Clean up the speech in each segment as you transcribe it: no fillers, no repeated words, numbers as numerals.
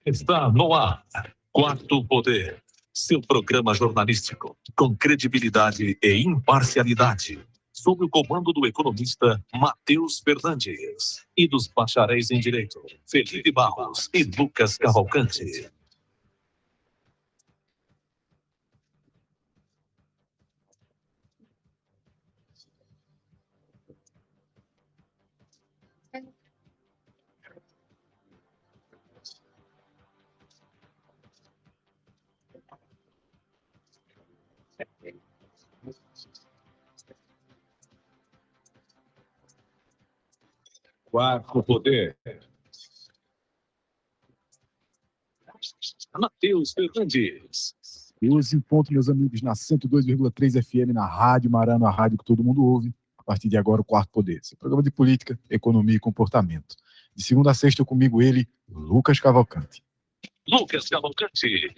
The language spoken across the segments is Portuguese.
Está no ar. Quarto Poder. Seu programa jornalístico com credibilidade e imparcialidade. Sob o comando do economista Matheus Fernandes e dos bacharéis em Direito, Felipe Barros e Lucas Cavalcante. Quarto Poder. Matheus Fernandes. 12 em ponto, meus amigos, na 102,3 FM, na Rádio Marano, a rádio que todo mundo ouve. A partir de agora, o Quarto Poder. Esse programa de política, economia e comportamento. De segunda a sexta, comigo ele, Lucas Cavalcante. Lucas Cavalcante.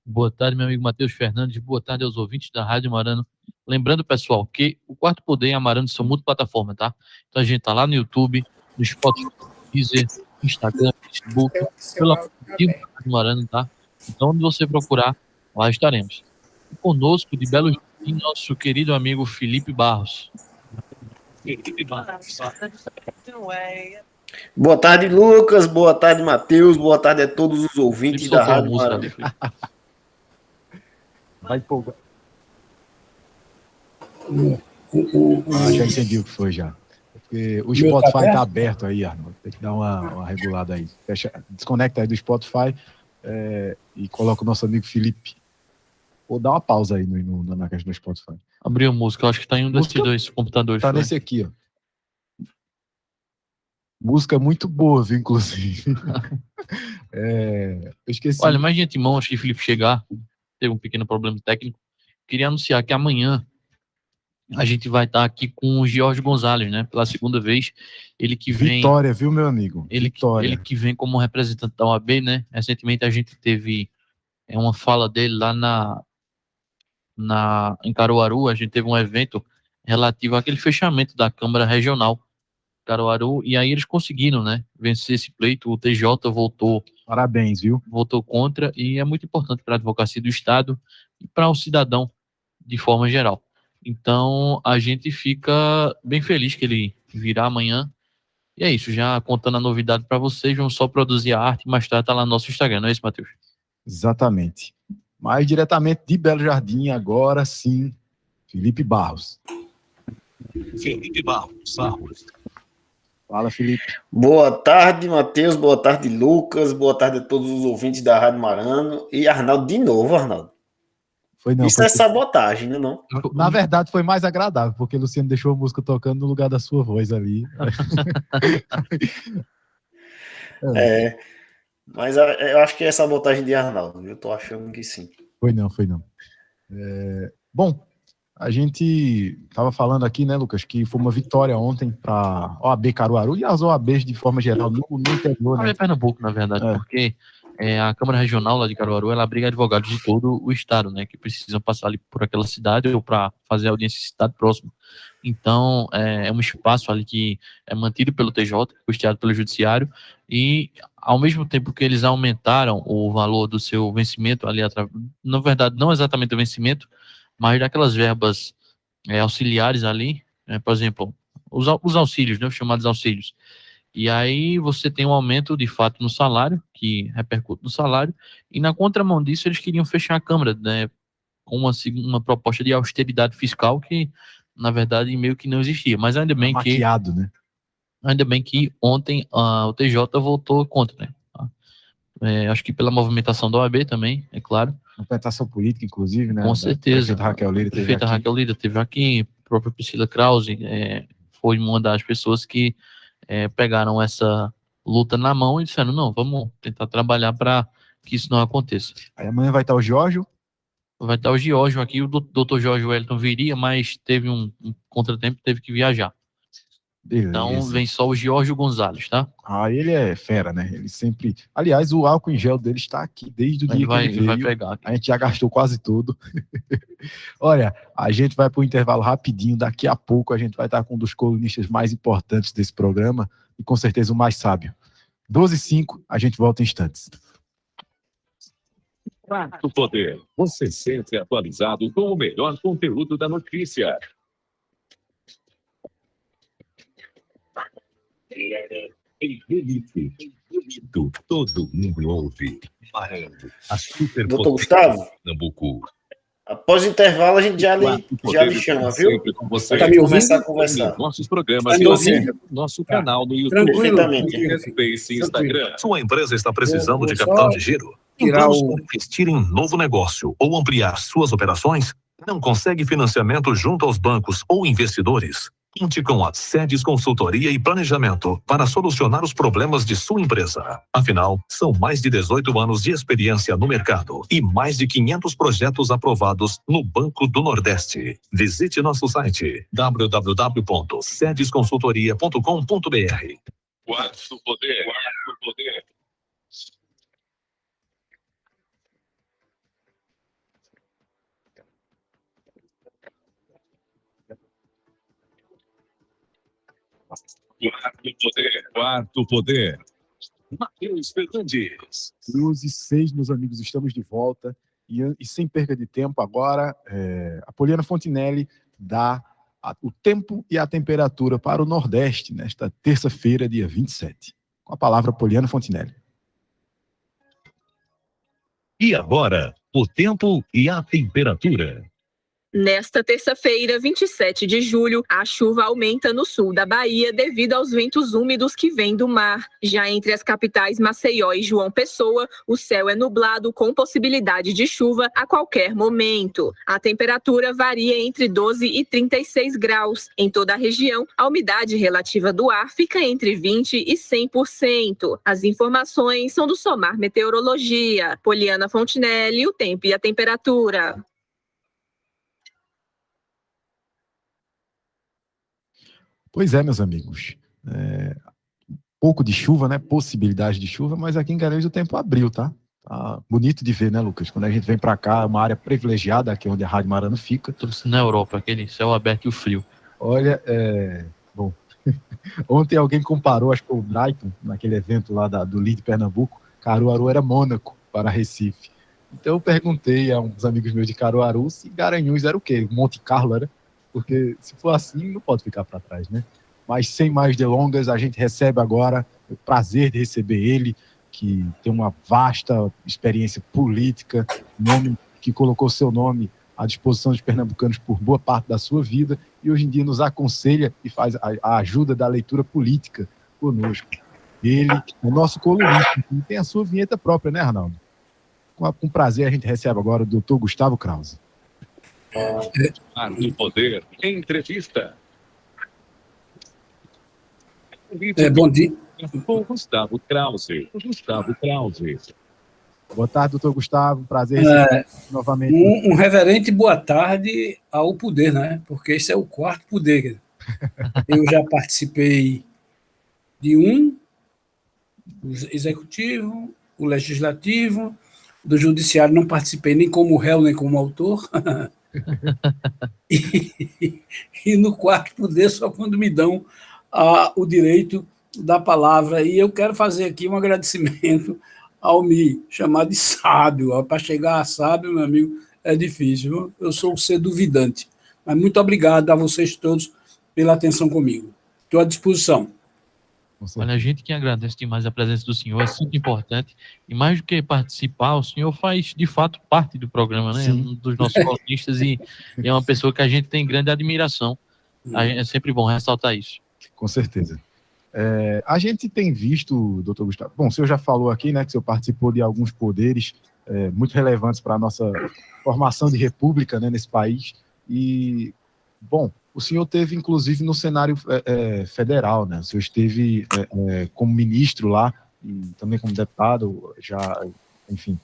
Boa tarde, meu amigo Matheus Fernandes. Boa tarde aos ouvintes da Rádio Marano. Lembrando, pessoal, que o Quarto Poder e a Marano são multiplataforma, tá? Então a gente tá lá no YouTube, no Spotify, Deezer, Instagram, Facebook, pelo aplicativo da Rádio Marano, tá? Então, onde você procurar, lá estaremos. E conosco, de Belo Jardim, nosso querido amigo Felipe Barros. Boa tarde, Lucas. Boa tarde, Matheus. Boa tarde a todos os ouvintes da Rádio Marano. Vai empolgar. Já entendi o que foi já. Porque o Spotify tá aberto aí, Arnaldo. Tem que dar uma regulada aí. Desconecta aí do Spotify e coloca o nosso amigo Felipe. Ou dá uma pausa aí na questão do Spotify. Abriu música, eu acho que tá em um desses dois computadores. Tá nesse aqui, ó. Música muito boa, viu, inclusive. Eu esqueci. Olha, mais de antemão, antes de Felipe chegar, teve um pequeno problema técnico. Queria anunciar que amanhã a gente vai estar aqui com o Jorge Gonzalez, né? Pela segunda vez. Ele que vem. Vitória, viu, meu amigo? Vitória. Ele que vem como representante da OAB, né? Recentemente a gente teve uma fala dele lá em Caruaru. A gente teve um evento relativo àquele fechamento da Câmara Regional Caruaru, e aí eles conseguiram, né, vencer esse pleito. O TJ votou. Parabéns, viu? Votou contra, e é muito importante para a advocacia do Estado e para o cidadão de forma geral. Então, a gente fica bem feliz que ele virá amanhã. E é isso, já contando a novidade para vocês, vamos só produzir a arte e mais tarde tá lá no nosso Instagram, não é isso, Matheus? Exatamente. Mas diretamente de Belo Jardim, agora sim, Felipe Barros. Felipe Barros. Fala, Felipe. Boa tarde, Matheus. Boa tarde, Lucas. Boa tarde a todos os ouvintes da Rádio Marano. E Arnaldo, de novo, Arnaldo. Isso é sabotagem, né? Não? Na verdade, foi mais agradável, porque o Luciano deixou a música tocando no lugar da sua voz ali. Mas eu acho que é sabotagem de Arnaldo. Eu tô achando que sim. Foi não. Bom, a gente estava falando aqui, né, Lucas, que foi uma vitória ontem para OAB Caruaru e as OABs de forma geral no interior, né? OAB Pernambuco, na verdade, porque a Câmara Regional lá de Caruaru, ela abriga advogados de todo o estado, né, que precisam passar ali por aquela cidade ou para fazer audiência em cidade próxima. Então, é um espaço ali que é mantido pelo TJ, custeado pelo Judiciário, e ao mesmo tempo que eles aumentaram o valor do seu vencimento ali, na verdade, não exatamente o vencimento, mas daquelas verbas auxiliares ali, por exemplo, os auxílios, né, os chamados auxílios. E aí você tem um aumento, de fato, no salário, que repercute no salário, e na contramão disso eles queriam fechar a Câmara, né, com uma proposta de austeridade fiscal que, na verdade, meio que não existia. Mas ainda bem maquiado, né? Ainda bem que ontem o TJ votou contra, né? Acho que pela movimentação da OAB também, é claro. Movimentação política, inclusive, né? Com certeza. A prefeita Raquel Lira esteve aqui, a própria Priscila Krause foi uma das pessoas que pegaram essa luta na mão e disseram, não, vamos tentar trabalhar para que isso não aconteça. Aí amanhã vai estar o Giorgio? Vai estar o Giorgio aqui, o doutor Jorge Wellington viria, mas teve um contratempo, teve que viajar. Beleza. Então vem só o Jorge Gonzalez, tá? Ele é fera, né? Ele sempre... Aliás, o álcool em gel dele está aqui desde o dia que ele veio. Vai pegar aqui. A gente já gastou quase tudo. Olha, a gente vai para o intervalo rapidinho. Daqui a pouco a gente vai estar com um dos colunistas mais importantes desse programa e com certeza o mais sábio. 12h05, a gente volta em instantes. Quarto Poder, você sempre atualizado com o melhor conteúdo da notícia. Em Elite, todo mundo ouve. Marando, a super Doutor Gustavo, Pernambuco. após o intervalo a gente já lhe chama, viu? Para começar a conversar. Nossos programas nosso canal no YouTube, Perfeitamente. Face e Instagram. Sua empresa está precisando Vou de capital só de giro? tirar Planos o- para investir em novo negócio ou ampliar suas operações? Não consegue financiamento junto aos bancos ou investidores? Conte com a Sedes Consultoria e Planejamento para solucionar os problemas de sua empresa. Afinal, são mais de 18 anos de experiência no mercado e mais de 500 projetos aprovados no Banco do Nordeste. Visite nosso site www.sedesconsultoria.com.br. Quarto Poder. Quarto Poder. Matheus Fernandes. 12h06, meus amigos, estamos de volta. E sem perda de tempo, agora, a Poliana Fontinelli dá o tempo e a temperatura para o Nordeste nesta terça-feira, dia 27. Com a palavra, Poliana Fontinelli. E agora, o tempo e a temperatura. Nesta terça-feira, 27 de julho, a chuva aumenta no sul da Bahia devido aos ventos úmidos que vêm do mar. Já entre as capitais Maceió e João Pessoa, o céu é nublado com possibilidade de chuva a qualquer momento. A temperatura varia entre 12 e 36 graus. Em toda a região, a umidade relativa do ar fica entre 20 e 100%. As informações são do Somar Meteorologia. Poliana Fontinelli, o tempo e a temperatura. Pois é, meus amigos. Pouco de chuva, né? Possibilidade de chuva, mas aqui em Garanhuns o tempo abriu, tá? Tá bonito de ver, né, Lucas? Quando a gente vem pra cá, é uma área privilegiada, aqui onde a Rádio Marano fica. Trouxe na Europa, aquele céu aberto e o frio. Olha, bom, ontem alguém comparou, acho que foi o Brighton, naquele evento lá do Lead Pernambuco, Caruaru era Mônaco para Recife. Então eu perguntei a uns amigos meus de Caruaru se Garanhuns era o quê? Monte Carlo era? Porque se for assim, não pode ficar para trás, né? Mas sem mais delongas, a gente recebe agora o prazer de receber ele, que tem uma vasta experiência política, nome que colocou seu nome à disposição dos pernambucanos por boa parte da sua vida e hoje em dia nos aconselha e faz a ajuda da leitura política conosco. Ele é o nosso colunista, e tem a sua vinheta própria, né, Arnaldo? Com prazer a gente recebe agora o Dr. Gustavo Krause. Quarto Poder, entrevista. Bom dia. Com Gustavo Krause. Boa tarde, doutor Gustavo. Prazer receber novamente. Um reverente boa tarde ao poder, né? Porque esse é o quarto poder. Eu já participei de o executivo, o legislativo, do judiciário não participei nem como réu, nem como autor. E no quarto poder só quando me dão o direito da palavra. E eu quero fazer aqui um agradecimento ao me chamar de sábio. Para chegar a sábio, meu amigo, é difícil. Eu sou um ser duvidante. Mas muito obrigado a vocês todos pela atenção comigo. Estou à disposição. Olha, a gente que agradece demais a presença do senhor, é sempre importante. E mais do que participar, o senhor faz, de fato, parte do programa, né? Sim. Um dos nossos colunistas e é uma pessoa que a gente tem grande admiração. É sempre bom ressaltar isso. Com certeza. A gente tem visto, doutor Gustavo, bom, o senhor já falou aqui, né, que o senhor participou de alguns poderes muito relevantes para a nossa formação de república, né, nesse país. E, bom, o senhor teve, inclusive, no cenário federal, né? O senhor esteve como ministro lá e também como deputado, já, enfim,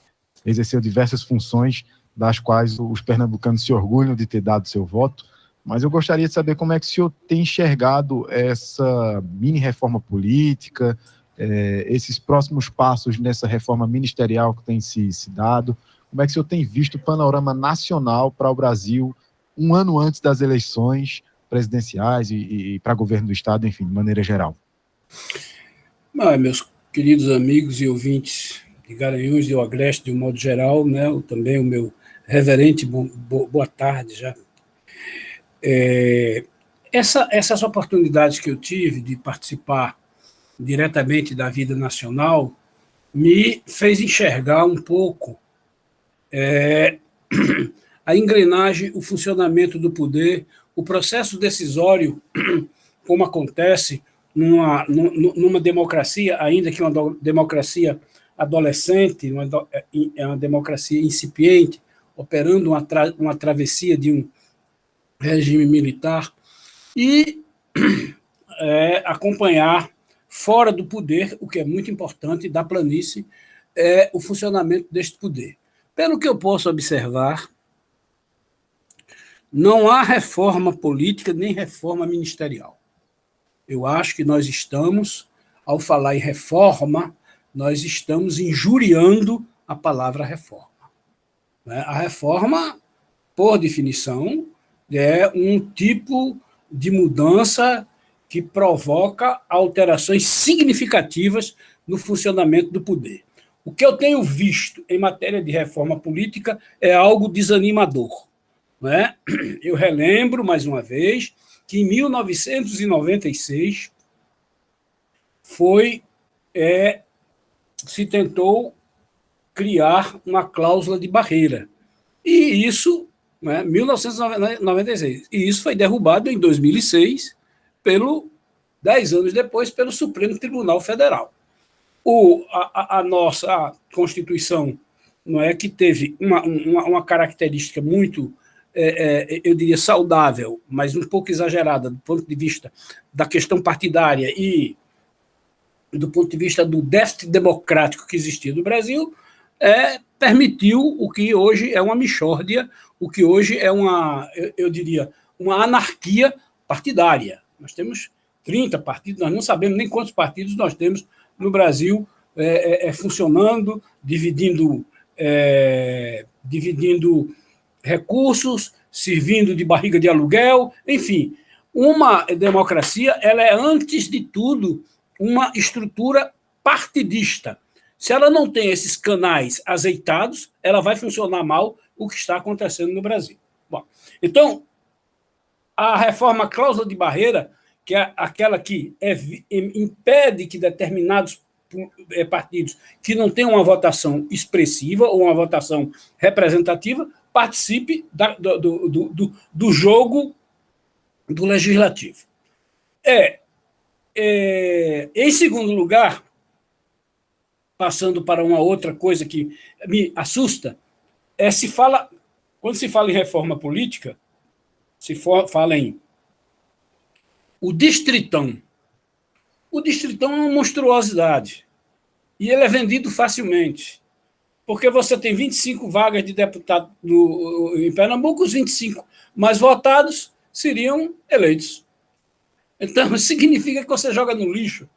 exerceu diversas funções das quais os pernambucanos se orgulham de ter dado seu voto. Mas eu gostaria de saber como é que o senhor tem enxergado essa mini-reforma política, esses próximos passos nessa reforma ministerial que tem se dado. Como é que o senhor tem visto o panorama nacional para o Brasil um ano antes das eleições presidenciais e para governo do Estado, enfim, de maneira geral? Meus queridos amigos e ouvintes de Garanhuns e do Agreste, de um modo geral, né? Também o meu reverente boa tarde já. Essas oportunidades que eu tive de participar diretamente da vida nacional me fez enxergar um pouco a engrenagem, o funcionamento do poder, o processo decisório, como acontece numa democracia, ainda que uma democracia adolescente, uma democracia incipiente, operando uma travessia de um regime militar, e acompanhar fora do poder, o que é muito importante, da planície, o funcionamento deste poder. Pelo que eu posso observar, não há reforma política nem reforma ministerial. Eu acho que nós estamos, ao falar em reforma, nós estamos injuriando a palavra reforma. A reforma, por definição, é um tipo de mudança que provoca alterações significativas no funcionamento do poder. O que eu tenho visto em matéria de reforma política é algo desanimador. Eu relembro, mais uma vez, que em 1996 se tentou criar uma cláusula de barreira. E isso, 1996, e isso foi derrubado em 2006, 10 anos depois, pelo Supremo Tribunal Federal. A nossa Constituição não é que teve uma característica muito, eu diria, saudável, mas um pouco exagerada do ponto de vista da questão partidária e do ponto de vista do déficit democrático que existia no Brasil, permitiu o que hoje é uma mixórdia, o que hoje é eu diria, uma anarquia partidária. Nós temos 30 partidos, nós não sabemos nem quantos partidos nós temos no Brasil funcionando, dividindo recursos, servindo de barriga de aluguel, enfim. Uma democracia, ela é, antes de tudo, uma estrutura partidista. Se ela não tem esses canais azeitados, ela vai funcionar mal, o que está acontecendo no Brasil. Bom, então, a reforma cláusula de barreira, que é aquela que impede que determinados partidos que não têm uma votação expressiva ou uma votação representativa participe do jogo do legislativo. Em segundo lugar, passando para uma outra coisa que me assusta, quando se fala em reforma política, fala em o distritão. O distritão é uma monstruosidade e ele é vendido facilmente, porque você tem 25 vagas de deputado em Pernambuco, os 25 mais votados seriam eleitos. Então, significa que você joga no lixo,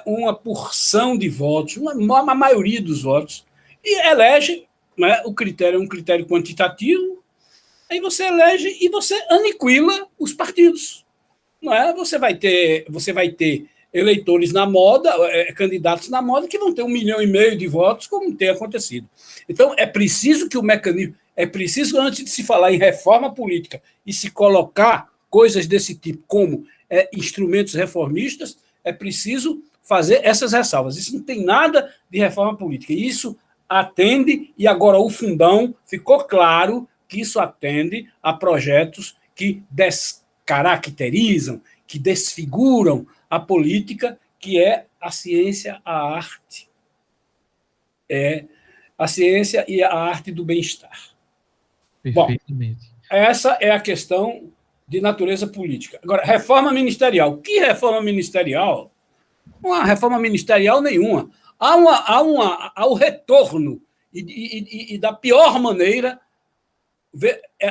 uma porção de votos, a maioria dos votos, e elege, o critério é um critério quantitativo, aí você elege e você aniquila os partidos. Você vai ter eleitores na moda, candidatos na moda, que vão ter 1,5 milhão de votos, como tem acontecido. Então, é preciso que o mecanismo, antes de se falar em reforma política e se colocar coisas desse tipo como instrumentos reformistas, é preciso fazer essas ressalvas. Isso não tem nada de reforma política. Isso atende, e agora o fundão ficou claro que isso atende a projetos que descaracterizam, que desfiguram a política, que é a ciência, a arte. A ciência e a arte do bem-estar. Perfeitamente. Bom, essa é a questão de natureza política. Agora, reforma ministerial. Que reforma ministerial? Não há reforma ministerial nenhuma. Há o retorno, e da pior maneira,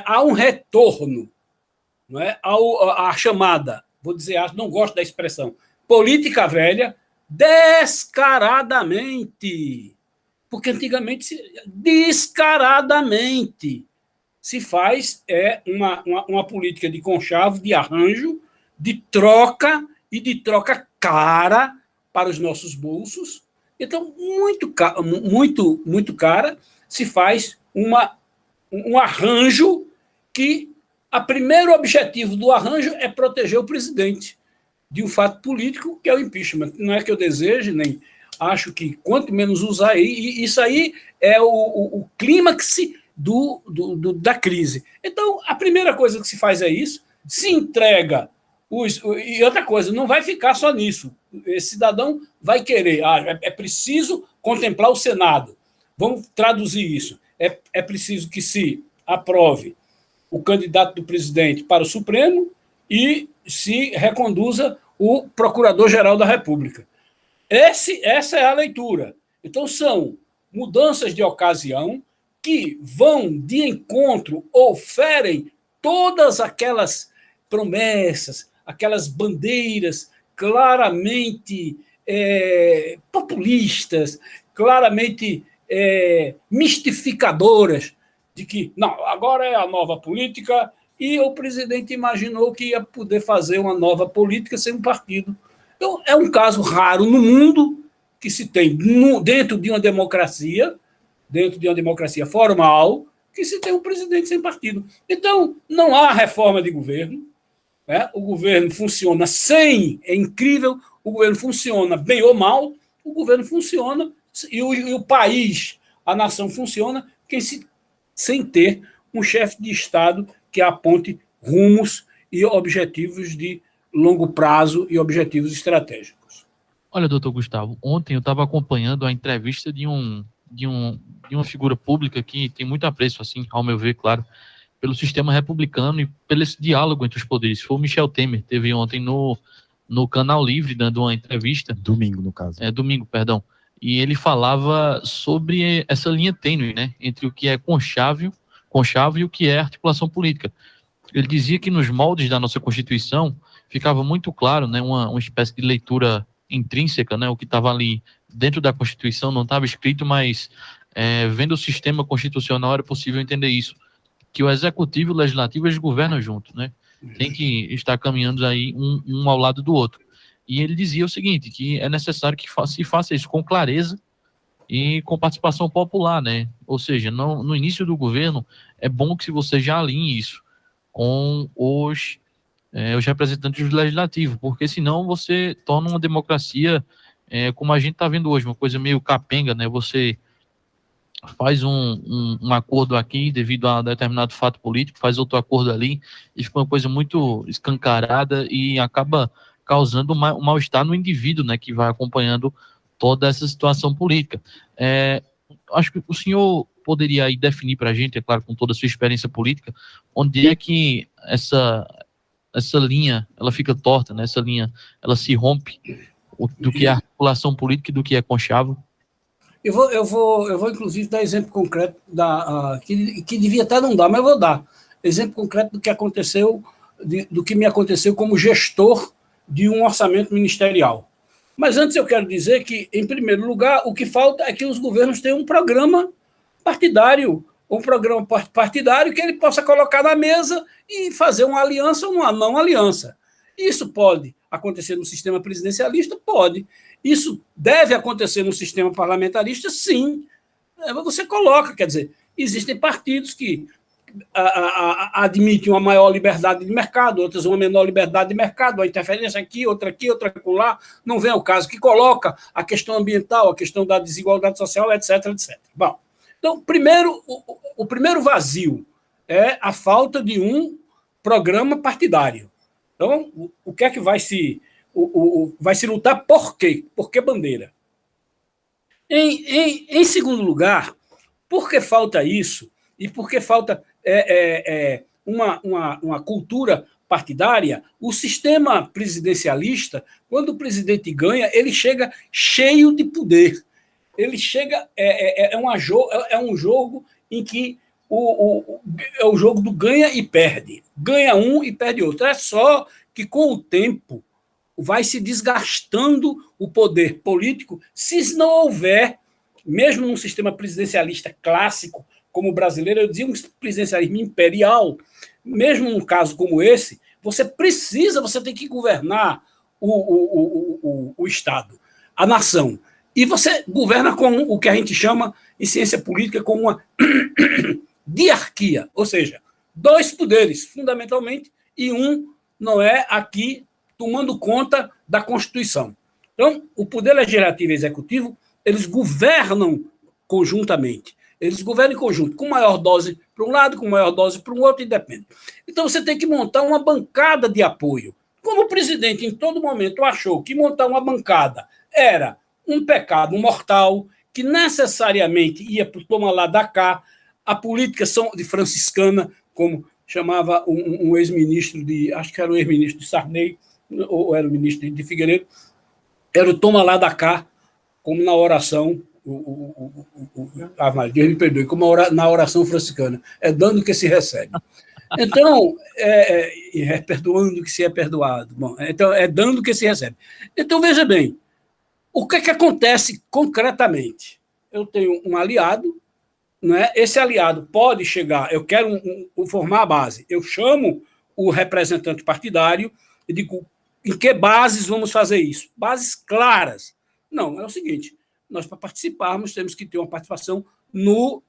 há um retorno, a chamada, vou dizer, não gosto da expressão, política velha, descaradamente. Porque antigamente, descaradamente, se faz uma política de conchavo, de arranjo, de troca, e de troca cara, para os nossos bolsos. Então, muito cara, se faz um arranjo que o primeiro objetivo do arranjo é proteger o presidente de um fato político, que é o impeachment. Não é que eu deseje, nem acho que quanto menos usar aí, isso aí é o clímax da crise. Então, a primeira coisa que se faz é isso, se entrega. E outra coisa, não vai ficar só nisso. Esse cidadão vai querer, é preciso contemplar o Senado. Vamos traduzir isso. É preciso que se aprove o candidato do presidente para o Supremo e se reconduza o Procurador-Geral da República. Essa é a leitura. Então, são mudanças de ocasião que vão de encontro ou ferem todas aquelas promessas, aquelas bandeiras claramente populistas, claramente mistificadoras, de que não, agora é a nova política, e o presidente imaginou que ia poder fazer uma nova política sem um partido. Então, é um caso raro no mundo que se tem dentro de uma democracia formal, que se tem um presidente sem partido. Então, não há reforma de governo, né? O governo funciona é incrível, o governo funciona bem ou mal, o governo funciona e o país, a nação funciona sem ter um chefe de Estado que aponte rumos e objetivos de longo prazo e objetivos estratégicos. Olha, doutor Gustavo, ontem eu estava acompanhando a entrevista de uma figura pública que tem muito apreço, assim, ao meu ver, claro, pelo sistema republicano e pelo esse diálogo entre os poderes. Foi o Michel Temer, teve ontem no Canal Livre, dando uma entrevista. Domingo, no caso. Domingo, perdão. E ele falava sobre essa linha tênue, né, entre o que é conchavo e o que é articulação política. Ele dizia que nos moldes da nossa Constituição ficava muito claro, né, uma espécie de leitura intrínseca, né, o que estava ali dentro da Constituição não estava escrito, mas vendo o sistema constitucional era possível entender isso, que o Executivo e o Legislativo eles governam juntos, né, tem que estar caminhando aí um ao lado do outro. E ele dizia o seguinte, que é necessário que se faça isso com clareza e com participação popular, né, ou seja, no início do governo é bom que você já alinhe isso com os representantes do Legislativo, porque senão você torna uma democracia como a gente está vendo hoje, uma coisa meio capenga, né? Você faz um acordo aqui devido a determinado fato político, faz outro acordo ali, e fica uma coisa muito escancarada e acaba causando um mal-estar no indivíduo, né? Que vai acompanhando toda essa situação política. Acho que o senhor poderia aí definir para a gente, é claro, com toda a sua experiência política, onde é que essa linha, ela fica torta, né? Essa linha, ela se rompe do que é articulação política e do que é conchavo? Eu vou inclusive, dar exemplo concreto que devia até não dar, mas eu vou dar. Exemplo concreto do que aconteceu, do que me aconteceu como gestor de um orçamento ministerial. Mas antes eu quero dizer que, em primeiro lugar, o que falta é que os governos tenham um programa partidário, que ele possa colocar na mesa e fazer uma aliança ou uma não aliança. Isso pode acontecer no sistema presidencialista? Pode. Isso deve acontecer no sistema parlamentarista? Sim. Você coloca, quer dizer, existem partidos que admitem uma maior liberdade de mercado, outras uma menor liberdade de mercado, uma interferência aqui, outra acolá, não vem ao caso, que coloca a questão ambiental, a questão da desigualdade social, etc, etc. Bom, então, o primeiro vazio é a falta de um programa partidário. Então, o que é que vai se lutar por quê? Por que bandeira? Em segundo lugar, por que falta isso? E por que falta uma cultura partidária? O sistema presidencialista, quando o presidente ganha, ele chega cheio de poder. Ele chega... É um jogo em que é o jogo do ganha e perde. Ganha um e perde outro. É só que, com o tempo, vai se desgastando o poder político, se não houver, mesmo num sistema presidencialista clássico, como o brasileiro, eu dizia um presidencialismo imperial, mesmo num caso como esse, você tem que governar o Estado. a nação. E você governa com o que a gente chama, em ciência política, como uma diarquia, ou seja, 2 poderes, fundamentalmente, e um não é aqui tomando conta da Constituição. Então, o poder legislativo e executivo, eles governam conjuntamente. Eles governam em conjunto, com maior dose para um lado, com maior dose para um outro, e depende. Então, você tem que montar uma bancada de apoio. Como o presidente, em todo momento, achou que montar uma bancada era um pecado mortal, que necessariamente ia para o toma lá da cá, a política de franciscana, como chamava um ex-ministro acho que era o ex-ministro de Sarney, ou era o ministro de Figueiredo, era o toma lá da cá, como na oração, Deus me perdoe, como na oração franciscana, é dando que se recebe. Então, perdoando que se é perdoado. Bom, então, é dando que se recebe. Então, veja bem, o que acontece concretamente? Eu tenho um aliado, né? Esse aliado pode chegar, eu quero formar a base, eu chamo o representante partidário e digo, em que bases vamos fazer isso? Bases claras. Não, é o seguinte, nós, para participarmos, temos que ter uma participação no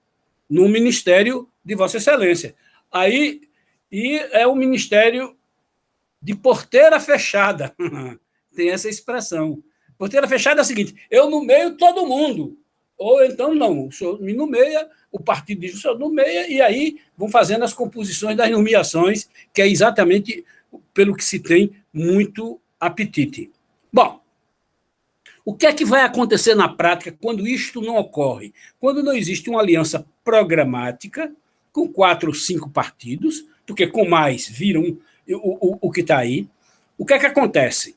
Ministério de Vossa Excelência. Aí, e é o Ministério de porteira fechada. Tem essa expressão. Porteira fechada é o seguinte, eu nomeio todo mundo. Ou então, não, o senhor me nomeia, o partido diz, o senhor nomeia, e aí vão fazendo as composições das nomeações, que é exatamente pelo que se tem muito apetite. Bom, o que é que vai acontecer na prática quando isto não ocorre? Quando não existe uma aliança programática com 4 ou 5 partidos, porque com mais viram o que está aí, o que é que acontece?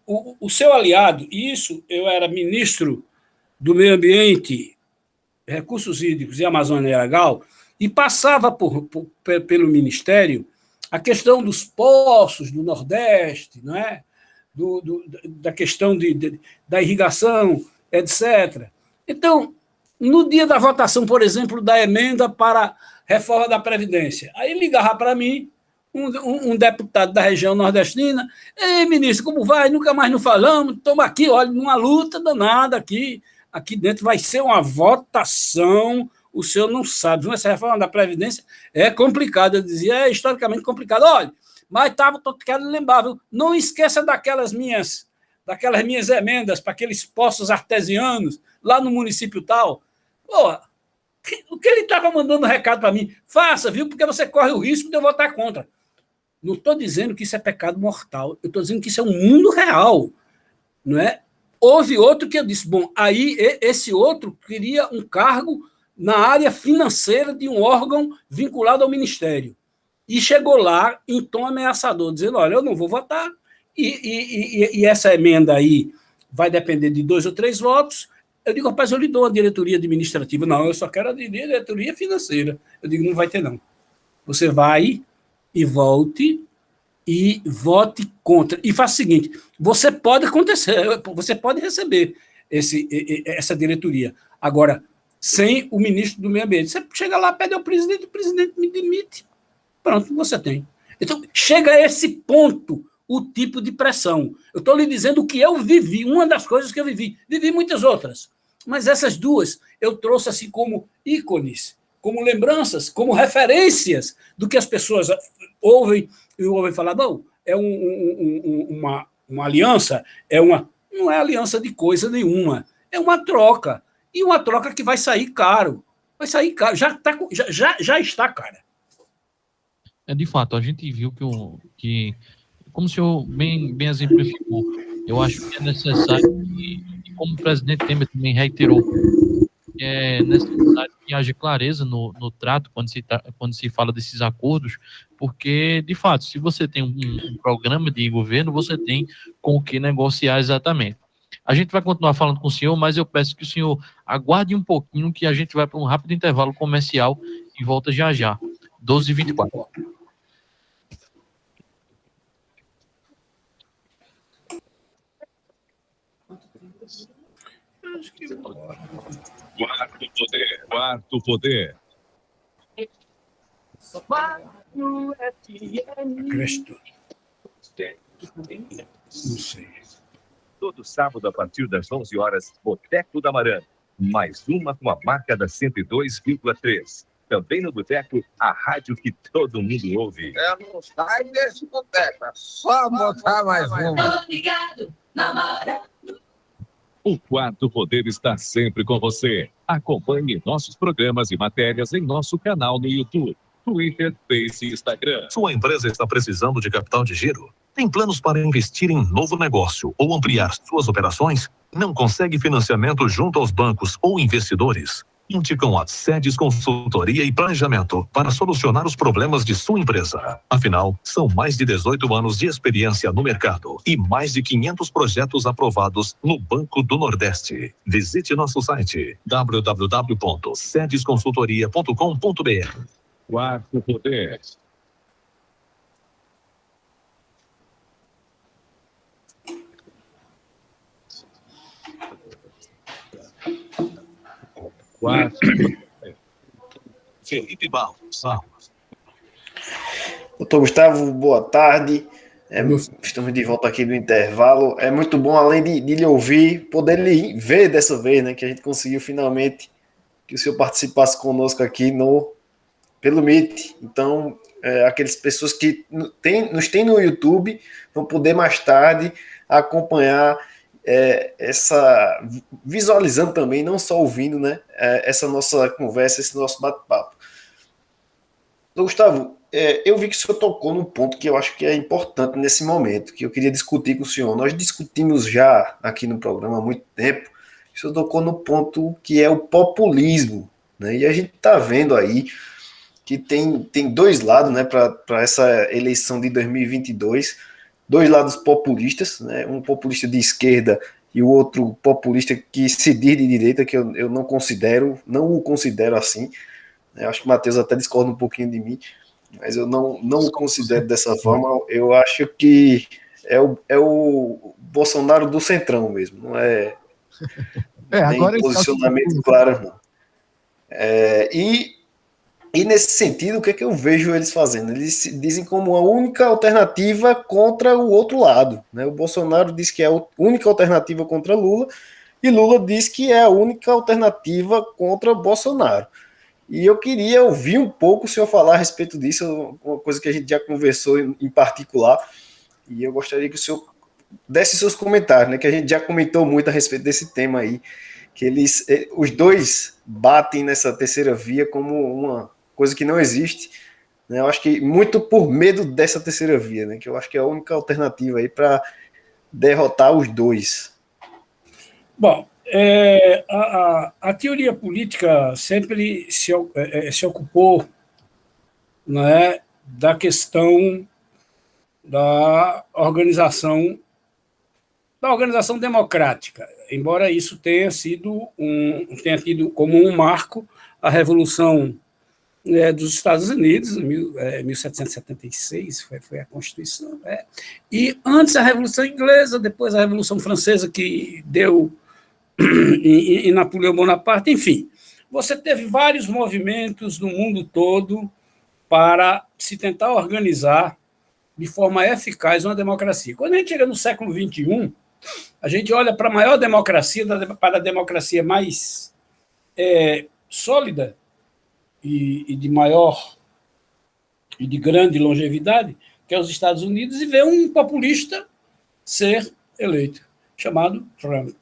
O seu aliado, isso eu era ministro do Meio Ambiente, Recursos Hídricos e Amazônia Legal, e passava pelo Ministério a questão dos poços do Nordeste, não é? Da questão da irrigação, etc. Então, no dia da votação, por exemplo, da emenda para a reforma da Previdência, aí ligava para mim um deputado da região nordestina, ei, ministro, como vai? Nunca mais não falamos, estamos aqui, olha, numa luta danada aqui dentro vai ser uma votação, o senhor não sabe, essa reforma da Previdência é complicada, eu dizia, é historicamente complicado, olha, mas quero lembrar, viu? Não esqueça daquelas minhas emendas para aqueles poços artesianos lá no município tal. Pô, o que ele estava mandando recado para mim? Faça, viu? Porque você corre o risco de eu votar contra. Não estou dizendo que isso é pecado mortal, eu estou dizendo que isso é um mundo real, não é? Houve outro que eu disse, bom, aí esse outro queria um cargo na área financeira de um órgão vinculado ao Ministério. E chegou lá em tom ameaçador, dizendo, olha, eu não vou votar, e essa emenda aí vai depender de 2 ou 3 votos. Eu digo, rapaz, eu lhe dou uma diretoria administrativa. Não, eu só quero a diretoria financeira. Eu digo, não vai ter, não. Você vai e vote contra. E faça o seguinte, você pode receber essa diretoria. Agora, sem o ministro do Meio Ambiente. Você chega lá, pede ao presidente, o presidente me demite. Pronto, você tem. Então, chega a esse ponto o tipo de pressão. Eu estou lhe dizendo o que eu vivi, uma das coisas que eu vivi. Vivi muitas outras, mas essas duas eu trouxe assim como ícones, como lembranças, como referências do que as pessoas ouvem falar. Não, é uma aliança, não é aliança de coisa nenhuma, é uma troca. E uma troca que vai sair caro. Vai sair caro, já está cara. De fato, a gente viu que como o senhor bem exemplificou, eu acho que é necessário, e como o presidente Temer também reiterou, é necessário que haja clareza no trato quando se fala desses acordos, porque, de fato, se você tem um programa de governo, você tem com o que negociar exatamente. A gente vai continuar falando com o senhor, mas eu peço que o senhor aguarde um pouquinho, que a gente vai para um rápido intervalo comercial e volta já já. 12h24. Quarto poder. Cristo. Não sei. Todo sábado, a partir das 11 horas, Boteco da Marana. Mais uma com a marca da 102,3. Também no Boteco, a rádio que todo mundo ouve. Não sai desse boteco, é só botar mais uma. Obrigado, namorado. O Quarto Poder está sempre com você. Acompanhe nossos programas e matérias em nosso canal no YouTube, Twitter, Face e Instagram. Sua empresa está precisando de capital de giro? Tem planos para investir em novo negócio ou ampliar suas operações? Não consegue financiamento junto aos bancos ou investidores? Conte com a Sedes Consultoria e Planejamento para solucionar os problemas de sua empresa. Afinal, são mais de 18 anos de experiência no mercado e mais de 500 projetos aprovados no Banco do Nordeste. Visite nosso site www.sedesconsultoria.com.br. Quarto Poder. Felipe Barros. Doutor Gustavo, boa tarde. Estamos de volta aqui do intervalo. É muito bom, além de lhe ouvir, poder lhe ver dessa vez, né? Que a gente conseguiu finalmente que o senhor participasse conosco aqui pelo Meet. Então, aquelas pessoas que nos têm no YouTube vão poder mais tarde acompanhar visualizando também, não só ouvindo, né, essa nossa conversa, esse nosso bate-papo. Gustavo, eu vi que o senhor tocou num ponto que eu acho que é importante nesse momento, que eu queria discutir com o senhor. Nós discutimos já aqui no programa há muito tempo, o senhor tocou no ponto que é o populismo, né, e a gente está vendo aí que tem dois lados, né, para essa eleição de 2022, dois lados populistas, né? Um populista de esquerda e o outro populista que se diz de direita, que eu não o considero assim. Eu acho que o Matheus até discorda um pouquinho de mim, mas eu não o considero dessa forma. Eu acho que é o Bolsonaro do centrão mesmo, não é agora posicionamento claro, não. E nesse sentido, o que é que eu vejo eles fazendo? Eles se dizem como a única alternativa contra o outro lado, né? O Bolsonaro diz que é a única alternativa contra Lula, e Lula diz que é a única alternativa contra Bolsonaro. E eu queria ouvir um pouco o senhor falar a respeito disso, uma coisa que a gente já conversou em particular, e eu gostaria que o senhor desse seus comentários, né? Que a gente já comentou muito a respeito desse tema aí, que os dois batem nessa terceira via como uma coisa que não existe, né? Eu acho que muito por medo dessa terceira via, né? Que eu acho que é a única alternativa aí para derrotar os dois. Bom, a teoria política sempre se ocupou, né, da questão da organização democrática, embora isso tenha tido como um marco a Revolução dos Estados Unidos, em 1776, foi a Constituição. E antes a Revolução Inglesa, depois a Revolução Francesa, que deu em Napoleão Bonaparte, enfim. Você teve vários movimentos no mundo todo para se tentar organizar de forma eficaz uma democracia. Quando a gente chega no século XXI, a gente olha para a maior democracia, para a democracia mais sólida e de maior e de grande longevidade, que é os Estados Unidos, e vê um populista ser eleito, chamado Trump.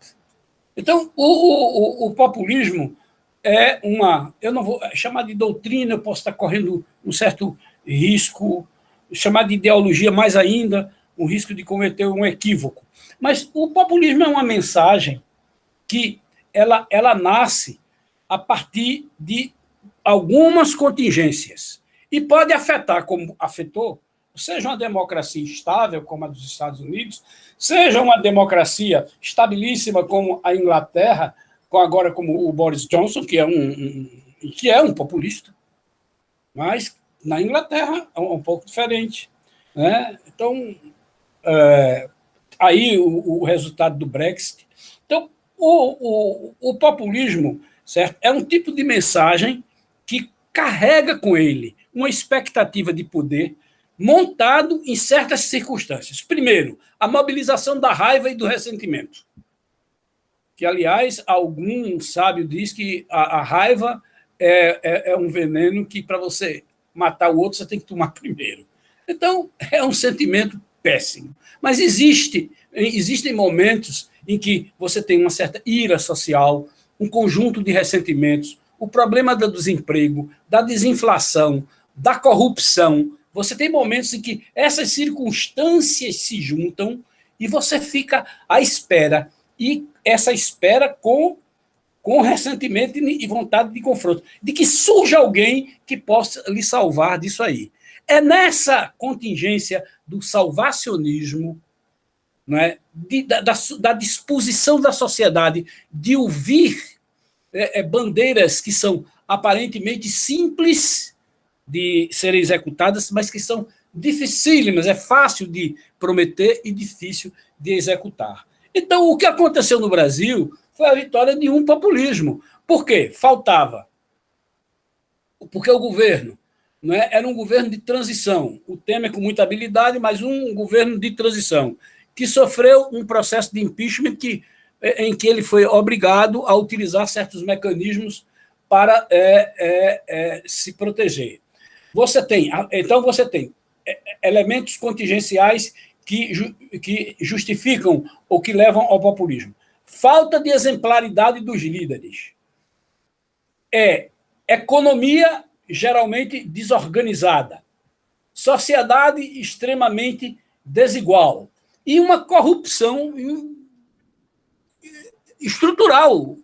Então, o populismo é eu não vou chamar de doutrina, eu posso estar correndo um certo risco, chamar de ideologia mais ainda, um risco de cometer um equívoco. Mas o populismo é uma mensagem que ela nasce a partir de algumas contingências e pode afetar, como afetou, seja uma democracia estável, como a dos Estados Unidos, seja uma democracia estabilíssima, como a Inglaterra, agora como o Boris Johnson, que é um populista, mas na Inglaterra é um pouco diferente, né? Então, aí o resultado do Brexit. Então, o populismo, certo, é um tipo de mensagem que carrega com ele uma expectativa de poder, montado em certas circunstâncias. Primeiro, a mobilização da raiva e do ressentimento. Que, aliás, algum sábio diz que a raiva é um veneno que, para você matar o outro, você tem que tomar primeiro. Então, é um sentimento péssimo. Mas existem momentos em que você tem uma certa ira social, um conjunto de ressentimentos, o problema do desemprego, da desinflação, da corrupção. Você tem momentos em que essas circunstâncias se juntam e você fica à espera. E essa espera com ressentimento e vontade de confronto, de que surja alguém que possa lhe salvar disso aí. É nessa contingência do salvacionismo, não é? Da disposição da sociedade de ouvir bandeiras que são aparentemente simples de serem executadas, mas que são dificílimas, é fácil de prometer e difícil de executar. Então, o que aconteceu no Brasil foi a vitória de um populismo. Por quê? Faltava. Porque o governo, não é? Era um governo de transição. O Temer com muita habilidade, mas um governo de transição, que sofreu um processo de impeachment em que ele foi obrigado a utilizar certos mecanismos para se proteger. Você tem elementos contingenciais que justificam ou que levam ao populismo. Falta de exemplaridade dos líderes. Economia geralmente desorganizada. Sociedade extremamente desigual. E uma corrupção estrutural.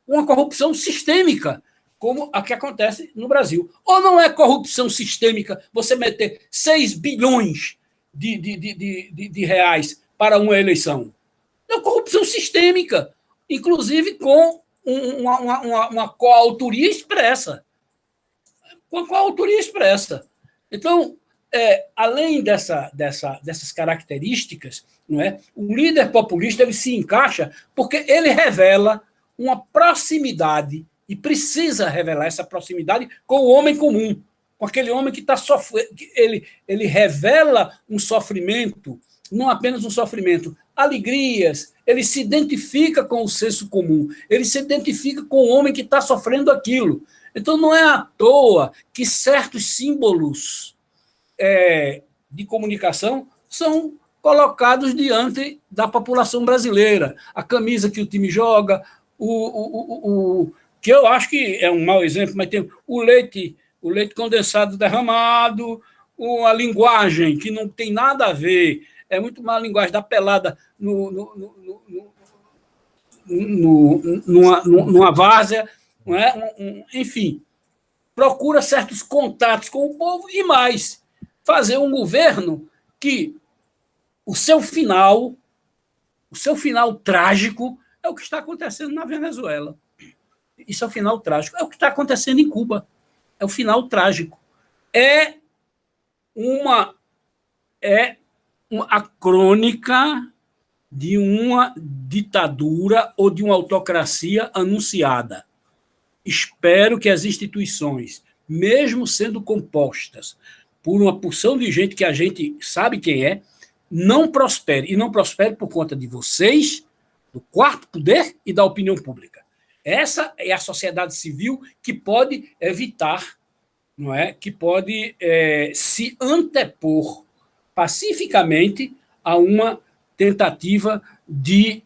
Uma corrupção sistêmica, como a que acontece no Brasil. Ou não é corrupção sistêmica você meter 6 bilhões de reais para uma eleição? É corrupção sistêmica, inclusive com uma coautoria expressa. Com a coautoria expressa. Então, além dessas características, não é? O líder populista ele se encaixa porque ele revela uma proximidade, e precisa revelar essa proximidade com o homem comum, com aquele homem que está sofrendo. Ele revela um sofrimento, não apenas um sofrimento, alegrias, ele se identifica com o senso comum, ele se identifica com o homem que está sofrendo aquilo. Então, não é à toa que certos símbolos de comunicação são colocados diante da população brasileira. A camisa que o time joga, que eu acho que é um mau exemplo, mas tem o leite condensado derramado, a linguagem que não tem nada a ver, é muito mais a linguagem da pelada numa várzea, não é? Enfim, procura certos contatos com o povo e mais, fazer um governo que o seu final trágico é o que está acontecendo na Venezuela. Isso é o final trágico. É o que está acontecendo em Cuba. É o final trágico. A crônica de uma ditadura ou de uma autocracia anunciada. Espero que as instituições, mesmo sendo compostas por uma porção de gente que a gente sabe quem é, não prospere. E não prospere por conta de vocês, do quarto poder e da opinião pública. Essa é a sociedade civil que pode evitar, não é? Que pode se antepor pacificamente a uma tentativa de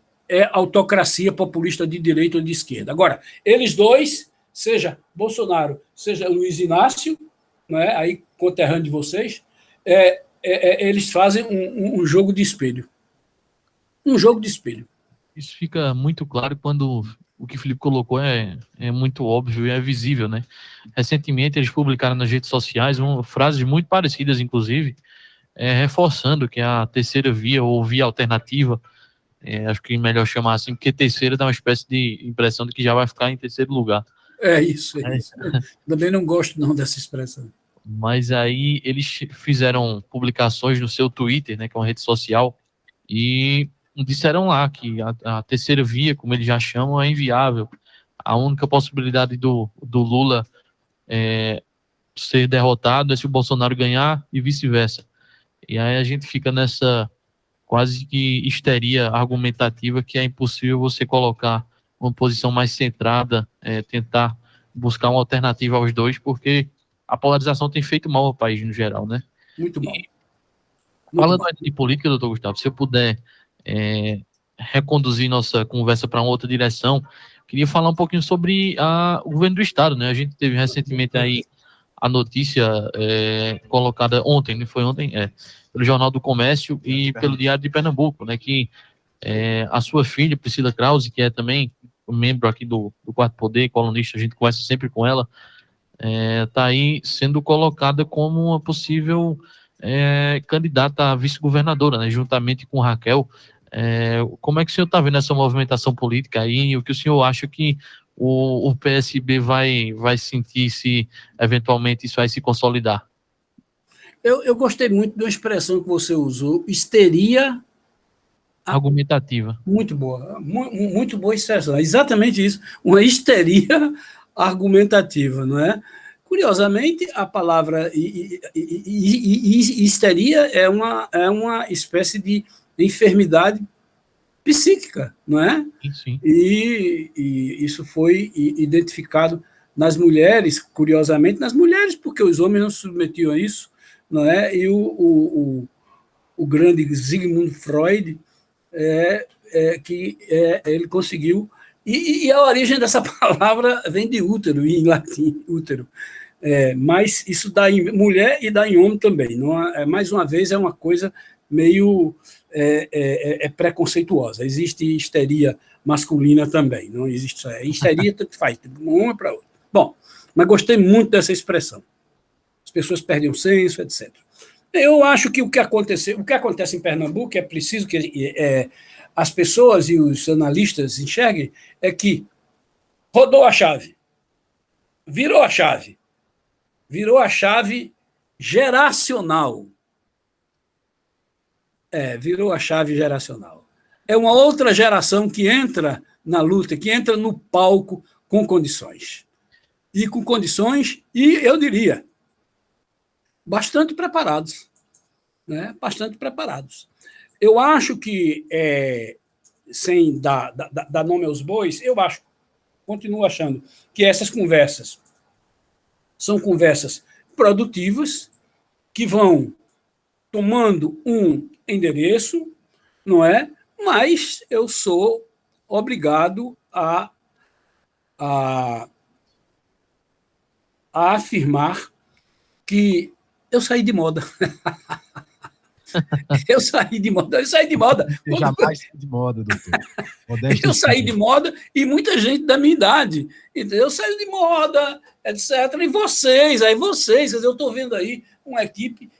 autocracia populista de direita ou de esquerda. Agora, eles dois, seja Bolsonaro, seja Luiz Inácio, não é? Aí conterrâneo de vocês, eles fazem um jogo de espelho. Um jogo de espelho. Isso fica muito claro quando o que o Felipe colocou é muito óbvio e é visível, né? Recentemente eles publicaram nas redes sociais frases muito parecidas, inclusive, reforçando que a terceira via ou via alternativa, acho que é melhor chamar assim, porque terceira dá uma espécie de impressão de que já vai ficar em terceiro lugar. É isso. Também não gosto não dessa expressão. Mas aí eles fizeram publicações no seu Twitter, né, que é uma rede social, e disseram lá que a terceira via, como eles já chamam, é inviável. A única possibilidade do Lula ser derrotado é se o Bolsonaro ganhar e vice-versa. E aí a gente fica nessa quase que histeria argumentativa que é impossível você colocar uma posição mais centrada, tentar buscar uma alternativa aos dois, porque a polarização tem feito mal ao país no geral, né? Muito mal. Falando de política, doutor Gustavo, se eu puder reconduzir nossa conversa para uma outra direção, queria falar um pouquinho sobre o governo do Estado, né? A gente teve recentemente aí a notícia colocada ontem, não foi ontem? Pelo Jornal do Comércio e pelo Diário de Pernambuco, né? Que a sua filha, Priscila Krause, que é também um membro aqui do Quarto Poder, colunista, a gente conversa sempre com ela, está aí sendo colocada como uma possível candidata a vice-governadora, né, juntamente com Raquel. Como é que o senhor está vendo essa movimentação política aí? E o que o senhor acha que o PSB vai sentir se eventualmente isso vai se consolidar? Eu gostei muito de uma expressão que você usou, histeria argumentativa. Muito boa, muito boa expressão. É exatamente isso, uma histeria argumentativa, não é? Curiosamente, a palavra histeria é uma espécie de enfermidade psíquica, não é? Sim. E isso foi identificado nas mulheres, curiosamente, nas mulheres, porque os homens não se submetiam a isso, não é? E o grande Sigmund Freud, ele conseguiu, e a origem dessa palavra vem de útero, em latim, útero, mas isso dá em mulher e dá em homem também, não mais uma vez é uma coisa meio preconceituosa, existe histeria masculina também, não existe só, histeria tanto faz, de uma para outra. Bom, mas gostei muito dessa expressão, as pessoas perdem o senso, etc. Eu acho que o que acontece em Pernambuco, é preciso que as pessoas e os analistas enxerguem, é que rodou a chave, virou a chave geracional. Virou a chave geracional. É uma outra geração que entra na luta, que entra no palco com condições. E eu diria, bastante preparados. Né? Bastante preparados. Eu acho que, sem dar nome aos bois, continuo achando que essas conversas são conversas produtivas, que vão tomando um endereço, não é? Mas eu sou obrigado a afirmar que eu saí de moda. Eu saí de moda. Você jamais saiu de moda, doutor. Eu saí de moda e muita gente da minha idade. Eu saí de moda, etc. E vocês, eu estou vendo aí uma equipe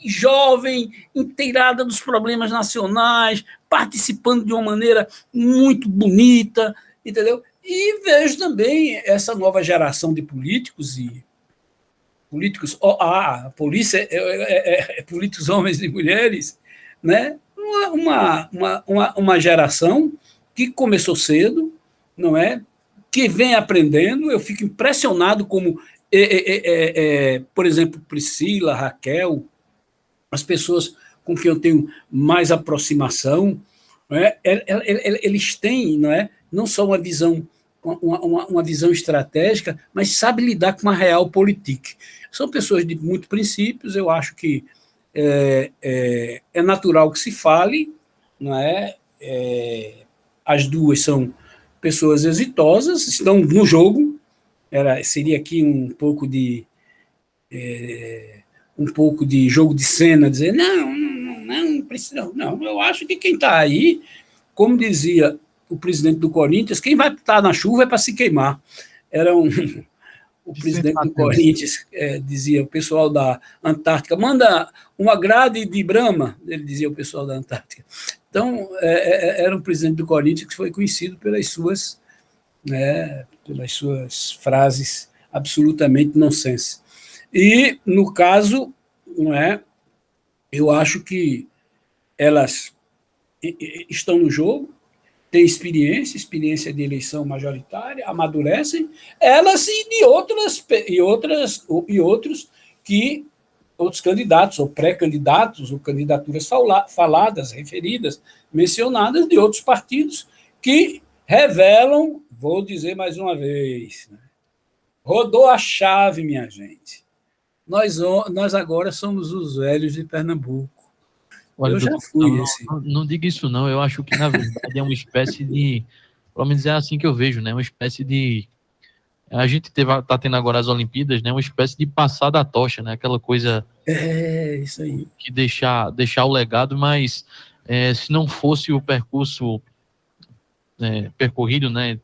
jovem, inteirada dos problemas nacionais, participando de uma maneira muito bonita, entendeu? E vejo também essa nova geração de políticos a polícia políticos homens e mulheres, né? Uma geração que começou cedo, não é? Que vem aprendendo. Eu fico impressionado como, por exemplo, Priscila, Raquel, as pessoas com quem eu tenho mais aproximação, não é? Eles têm, não é? Não só uma visão estratégica, mas sabe lidar com uma real política. São pessoas de muitos princípios, eu acho que é natural que se fale, não é? As duas são pessoas exitosas, estão no jogo, seria aqui um pouco de jogo de cena, dizer, não precisa, não, eu acho que quem está aí, como dizia o presidente do Corinthians, quem vai estar na chuva é para se queimar. O presidente do Corinthians dizia, o pessoal da Antártica, manda uma grade de Brahma, ele dizia o pessoal da Antártica. Então, era um presidente do Corinthians que foi conhecido pelas suas frases absolutamente nonsense. E, no caso, eu acho que elas estão no jogo, têm experiência de eleição majoritária, amadurecem, elas outros candidatos, ou pré-candidatos, ou candidaturas faladas, referidas, mencionadas de outros partidos que revelam, vou dizer mais uma vez, né? Rodou a chave, minha gente. Nós agora somos os velhos de Pernambuco. Olha, Eu já doutor, fui esse. não diga isso não, eu acho que na verdade é uma espécie de, pelo menos é assim que eu vejo, né, uma espécie de, a gente tá tendo agora as Olimpíadas, né, uma espécie de passar da tocha, né, aquela coisa Isso aí. que deixar o legado, mas se não fosse o percurso percorrido, né,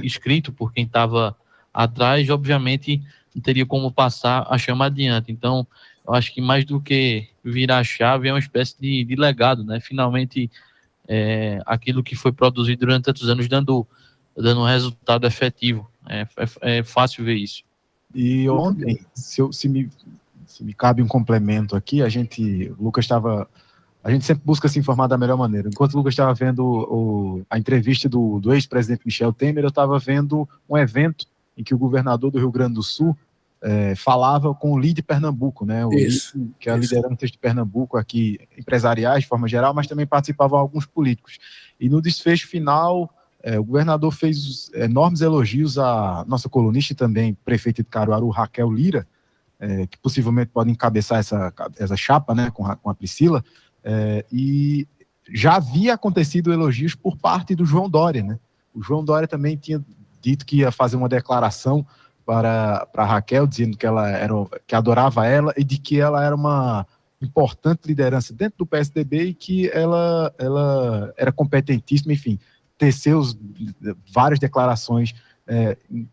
escrito por quem estava atrás, obviamente não teria como passar a chama adiante. Então, eu acho que mais do que virar a chave é uma espécie de legado, né? Finalmente, aquilo que foi produzido durante tantos anos dando um resultado efetivo. É fácil ver isso. E ontem, se me cabe um complemento aqui, a gente sempre busca se informar da melhor maneira. Enquanto o Lucas estava vendo a entrevista do ex-presidente Michel Temer, eu estava vendo um evento em que o governador do Rio Grande do Sul falava com o LIDE Pernambuco, né? Que é a liderança de Pernambuco aqui, empresariais de forma geral, mas também participavam alguns políticos. E no desfecho final, o governador fez enormes elogios à nossa colunista e também prefeita de Caruaru, Raquel Lira, que possivelmente pode encabeçar essa chapa, né, com a Priscila, e já havia acontecido elogios por parte do João Dória, né? O João Dória também tinha dito que ia fazer uma declaração para Raquel, dizendo que adorava ela e de que ela era uma importante liderança dentro do PSDB e que ela era competentíssima, enfim, teceu várias declarações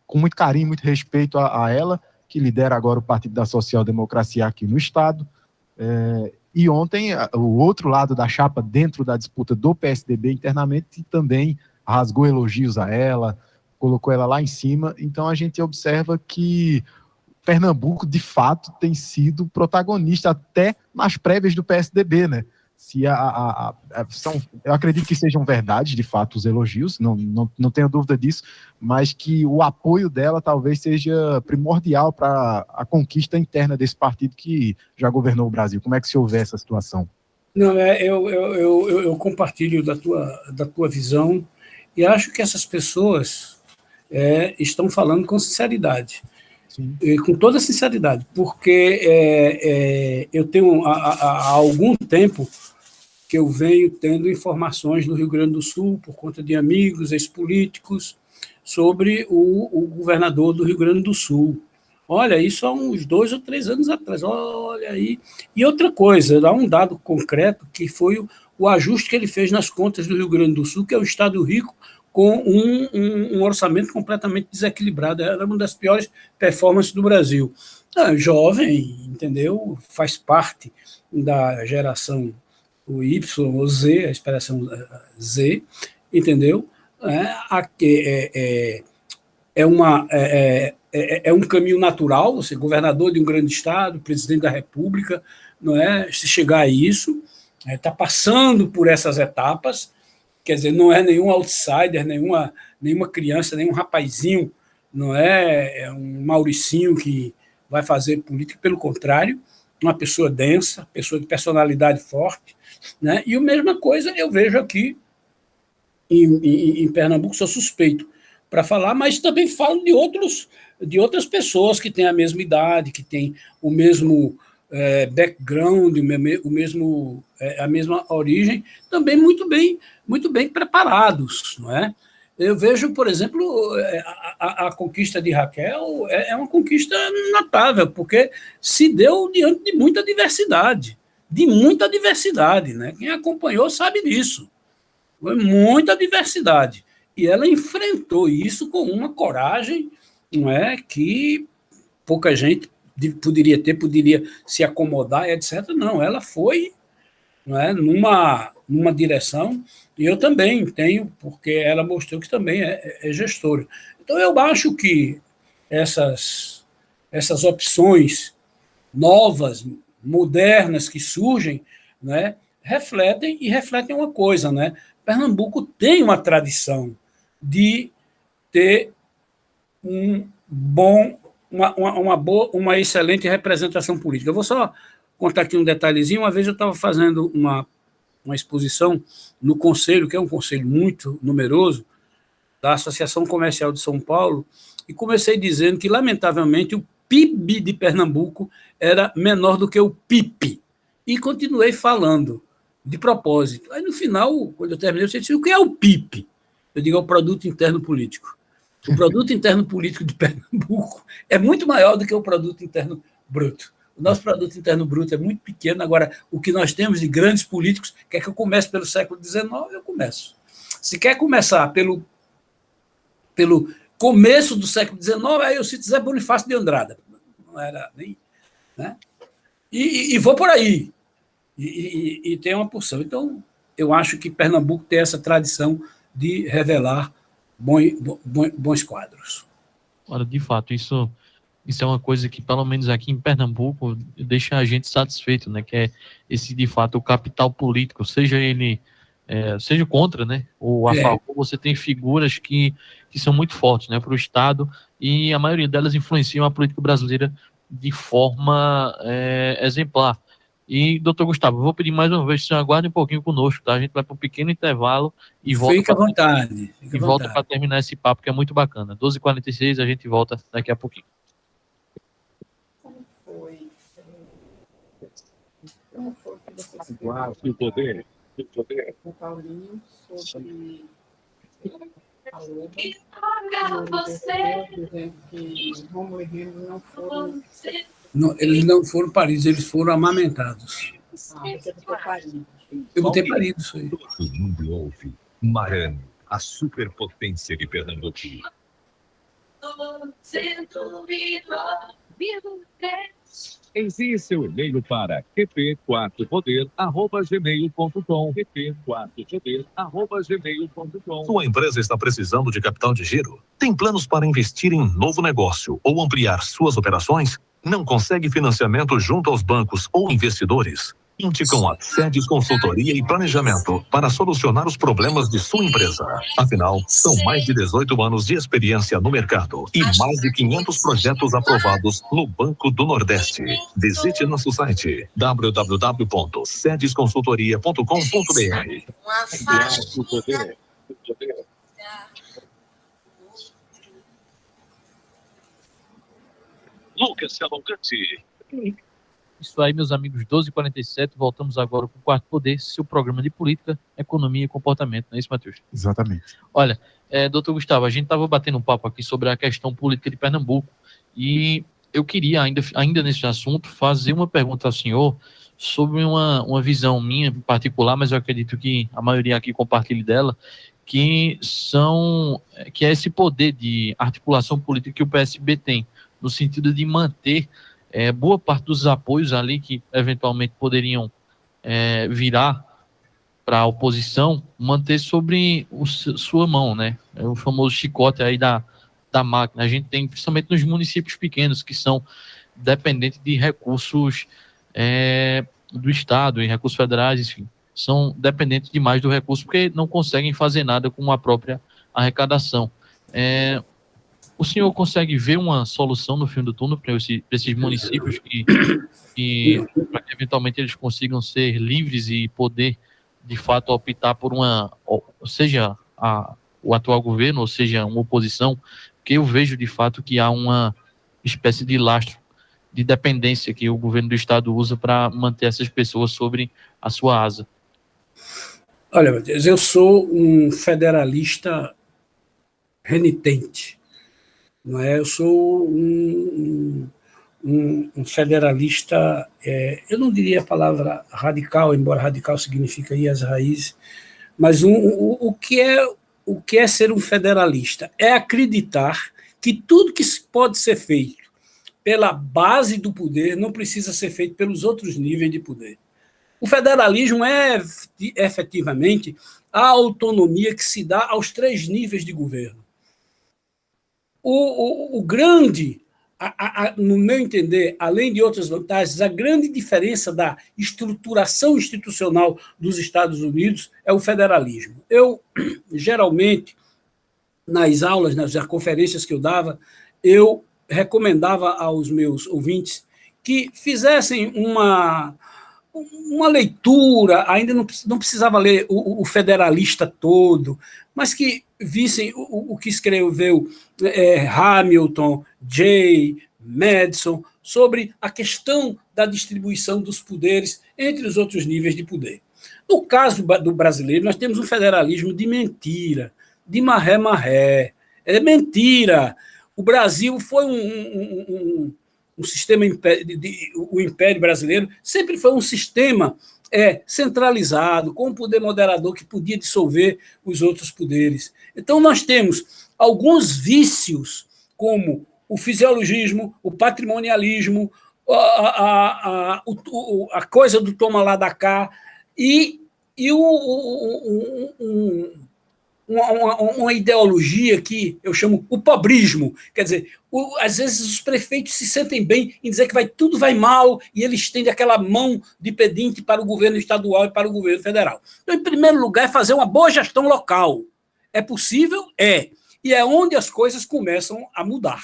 com muito carinho, muito respeito a ela, que lidera agora o Partido da Social Democracia aqui no Estado. E ontem, o outro lado da chapa, dentro da disputa do PSDB internamente, também rasgou elogios a ela, colocou ela lá em cima. Então, a gente observa que Pernambuco, de fato, tem sido protagonista até nas prévias do PSDB, né? Eu acredito que sejam verdade, de fato, os elogios, não tenho dúvida disso, mas que o apoio dela talvez seja primordial para a conquista interna desse partido que já governou o Brasil. Como é que se houver essa situação? Não, eu compartilho da tua visão e acho que essas pessoas estão falando com sinceridade. Com toda sinceridade, porque eu tenho há algum tempo que eu venho tendo informações do Rio Grande do Sul, por conta de amigos, ex-políticos, sobre o governador do Rio Grande do Sul. Olha, isso há uns 2 ou 3 anos atrás, olha aí. E outra coisa, dá um dado concreto, que foi o ajuste que ele fez nas contas do Rio Grande do Sul, que é um estado rico, com um orçamento completamente desequilibrado. Era uma das piores performances do Brasil. Jovem, entendeu? Faz parte da geração o Y ou Z, a expressão Z, entendeu? É um caminho natural, você governador de um grande estado, presidente da República, não é? Se chegar a isso, está passando por essas etapas. Quer dizer, não é nenhum outsider, nenhuma criança, nenhum rapazinho, não é um Mauricinho que vai fazer política, pelo contrário, uma pessoa densa, pessoa de personalidade forte, né? E a mesma coisa eu vejo aqui em Pernambuco, sou suspeito para falar, mas também falo de outras pessoas que têm a mesma idade, que têm o mesmo background, a mesma origem, também muito bem preparados, não é? Eu vejo, por exemplo, a conquista de Raquel é uma conquista notável, porque se deu diante de muita diversidade, né? Quem acompanhou sabe disso. Foi muita diversidade. E ela enfrentou isso com uma coragem, não é, que pouca gente poderia se acomodar, etc. Não, ela foi, não é, numa direção, e eu também tenho, porque ela mostrou que também é gestora. Então, eu acho que essas opções novas, modernas que surgem, né, refletem uma coisa, né? Pernambuco tem uma tradição de ter uma excelente representação política. Eu vou só contar aqui um detalhezinho. Uma vez eu estava fazendo uma exposição no Conselho, que é um conselho muito numeroso, da Associação Comercial de São Paulo, e comecei dizendo que, lamentavelmente, o PIB de Pernambuco era menor do que o PIB. E continuei falando, de propósito. Aí, no final, quando eu terminei, eu disse, o que é o PIB? Eu digo, é o Produto Interno Político. O Produto Interno Político de Pernambuco é muito maior do que o Produto Interno Bruto. O nosso Produto Interno Bruto é muito pequeno. Agora, o que nós temos de grandes políticos, quer que eu comece pelo século XIX, eu começo. Se quer começar pelo começo do século XIX, aí eu cito Zé Bonifácio de Andrada. Não era nem... Né? E vou por aí. E tem uma porção. Então, eu acho que Pernambuco tem essa tradição de revelar bons quadros. Ora, de fato, isso é uma coisa que, pelo menos aqui em Pernambuco, deixa a gente satisfeito, né? Que é esse, de fato, o capital político, seja ele seja contra, né? Ou a favor, você tem figuras que são muito fortes, né? Para o Estado, e a maioria delas influenciam a política brasileira de forma exemplar. E, doutor Gustavo, eu vou pedir mais uma vez que você aguarde um pouquinho conosco, tá? A gente vai para um pequeno intervalo e volta. Fica à vontade. E volta para terminar esse papo, que é muito bacana. 12h46, a gente volta daqui a pouquinho. Como foi que você se O poder. com o Paulinho sobre a Loba, dizendo que Rômulo e Remo não foram... Não, eles não foram paridos, eles foram amamentados. Você botou parido. Eu botei parido, isso aí. Todo mundo ouve. Marane, a superpotência de Pernambuco. 102,3. Envie seu e-mail para ep4poder@gmail.com. ep4poder@gmail.com. Sua empresa está precisando de capital de giro? Tem planos para investir em novo negócio ou ampliar suas operações? Não consegue financiamento junto aos bancos ou investidores? Conte com a Sedes Consultoria e Planejamento para solucionar os problemas de sua empresa. Afinal, são mais de 18 anos de experiência no mercado e mais de 500 projetos aprovados no Banco do Nordeste. Visite nosso site www.sedesconsultoria.com.br. Lucas Cavalcante. Isso aí, meus amigos, 12h47, voltamos agora com o Quarto Poder, seu programa de política, economia e comportamento, não é isso, Matheus? Exatamente. Olha, doutor Gustavo, a gente estava batendo um papo aqui sobre a questão política de Pernambuco, e eu queria, ainda nesse assunto, fazer uma pergunta ao senhor sobre uma visão minha em particular, mas eu acredito que a maioria aqui compartilhe dela, que é esse poder de articulação política que o PSB tem, no sentido de manter boa parte dos apoios ali que eventualmente poderiam virar para a oposição, manter sobre sua mão, né? É o famoso chicote aí da máquina. A gente tem, principalmente nos municípios pequenos, que são dependentes de recursos do Estado, em recursos federais, enfim, são dependentes demais do recurso porque não conseguem fazer nada com a própria arrecadação. O senhor consegue ver uma solução no fim do túnel para esses municípios para que eventualmente eles consigam ser livres e poder, de fato, optar por seja o atual governo, ou seja, uma oposição, porque eu vejo, de fato, que há uma espécie de lastro de dependência que o governo do Estado usa para manter essas pessoas sobre a sua asa. Olha, Matheus, eu sou um federalista renitente. Não é? Eu sou um federalista, eu não diria a palavra radical, embora radical significa ir às raízes, mas o que é ser um federalista? É acreditar que tudo que pode ser feito pela base do poder não precisa ser feito pelos outros níveis de poder. O federalismo é efetivamente a autonomia que se dá aos 3 níveis de governo. O grande no meu entender, além de outras vantagens, a grande diferença da estruturação institucional dos Estados Unidos é o federalismo. Eu, geralmente, nas aulas, nas conferências que eu dava, eu recomendava aos meus ouvintes que fizessem uma leitura, ainda não precisava ler o Federalista todo, mas que vissem o que escreveu Hamilton, Jay, Madison, sobre a questão da distribuição dos poderes entre os outros níveis de poder. No caso do brasileiro, nós temos um federalismo de mentira, de marré-marré. É mentira. O Brasil foi um sistema, o Império Brasileiro sempre foi um sistema centralizado, com um poder moderador que podia dissolver os outros poderes. Então, nós temos alguns vícios, como o fisiologismo, o patrimonialismo, a coisa do toma lá da cá, e uma ideologia que eu chamo o pobrismo. Quer dizer, às vezes os prefeitos se sentem bem em dizer que tudo vai mal e eles estendem aquela mão de pedinte para o governo estadual e para o governo federal. Então, em primeiro lugar, é fazer uma boa gestão local. É possível? É. E é onde as coisas começam a mudar.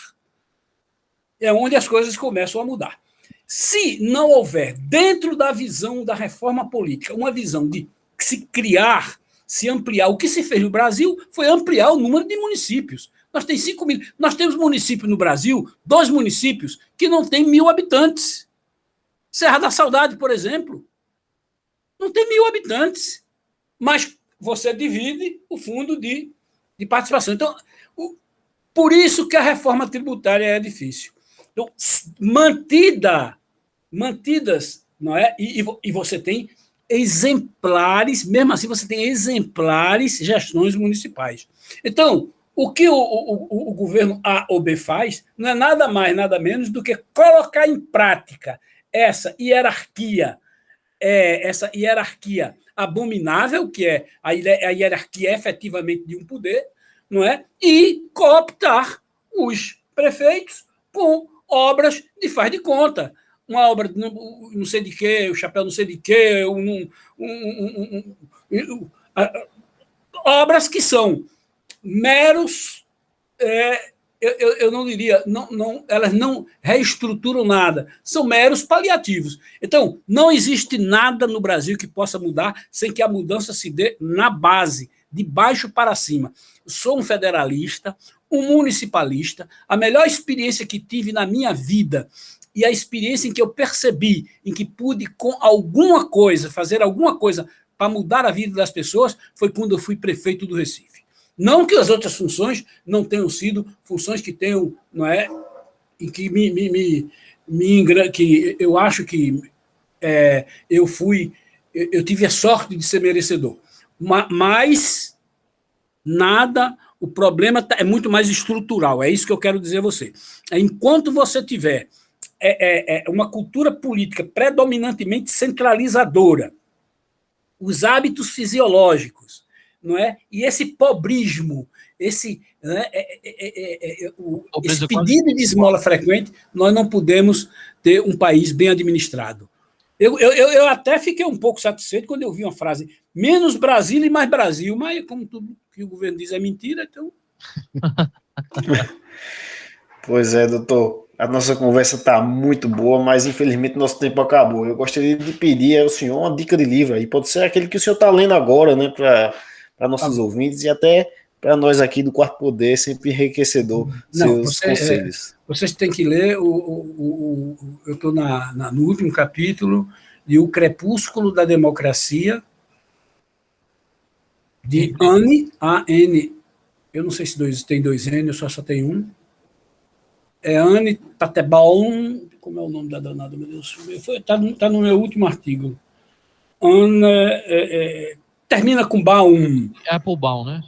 É onde as coisas começam a mudar. Se não houver, dentro da visão da reforma política, uma visão de se criar, se ampliar. O que se fez no Brasil foi ampliar o número de municípios. Nós temos municípios no Brasil, 2 municípios, que não têm 1.000 habitantes. Serra da Saudade, por exemplo, não tem 1.000 habitantes. Mas você divide o fundo de participação. Então, por isso que a reforma tributária é difícil. Então, mantidas, não é? E você tem exemplares, mesmo assim você tem exemplares gestões municipais. Então, o que o governo A ou B faz não é nada mais, nada menos do que colocar em prática essa hierarquia abominável, que é a hierarquia efetivamente de um poder, não é? E cooptar os prefeitos com obras de faz de conta. Uma obra não sei de quê, o chapéu não sei de quê, obras que são meros, eu não diria, elas não reestruturam nada, são meros paliativos. Então, não existe nada no Brasil que possa mudar sem que a mudança se dê na base, de baixo para cima. Eu sou um federalista, um municipalista, a melhor experiência que tive na minha vida e a experiência em que eu percebi, em que pude, com alguma coisa, fazer alguma coisa para mudar a vida das pessoas, foi quando eu fui prefeito do Recife. Não que as outras funções não tenham sido funções que tenham, não é, e que que eu acho que eu tive a sorte de ser merecedor. Mas nada, o problema é muito mais estrutural, é isso que eu quero dizer a você. Enquanto você tiver uma cultura política predominantemente centralizadora, os hábitos fisiológicos, não é? E esse pobrismo, esse pedido de esmola frequente, nós não podemos ter um país bem administrado. Eu até fiquei um pouco satisfeito quando eu vi uma frase, menos Brasília e mais Brasil, mas como tudo que o governo diz é mentira, então... Pois é, doutor, a nossa conversa está muito boa, mas infelizmente nosso tempo acabou. Eu gostaria de pedir ao senhor uma dica de livro aí, pode ser aquele que o senhor está lendo agora, né, para nossos ouvintes e até para nós aqui do Quarto Poder, sempre enriquecedor seus conselhos. Vocês têm que ler, eu estou no último capítulo de O Crepúsculo da Democracia, de Anne, A-N, eu não sei se tem 2 N, eu só tenho um, é Anne Tattebaum, como é o nome da danada, meu Deus, está no meu último artigo. Anne, termina com Baum. Applebaum, né?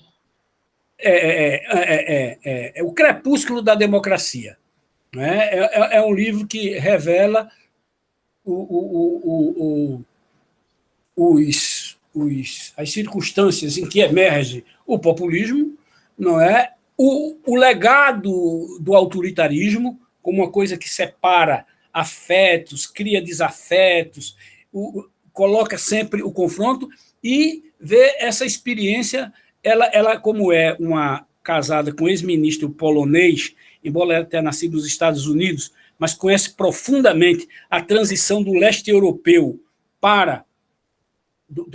É O Crepúsculo da Democracia. Né? É um livro que revela as circunstâncias em que emerge o populismo, não é? O legado do autoritarismo, como uma coisa que separa afetos, cria desafetos, coloca sempre o confronto e vê essa experiência, ela como é uma casada com um ex-ministro polonês, embora ela tenha nascido nos Estados Unidos, mas conhece profundamente a transição do leste europeu para do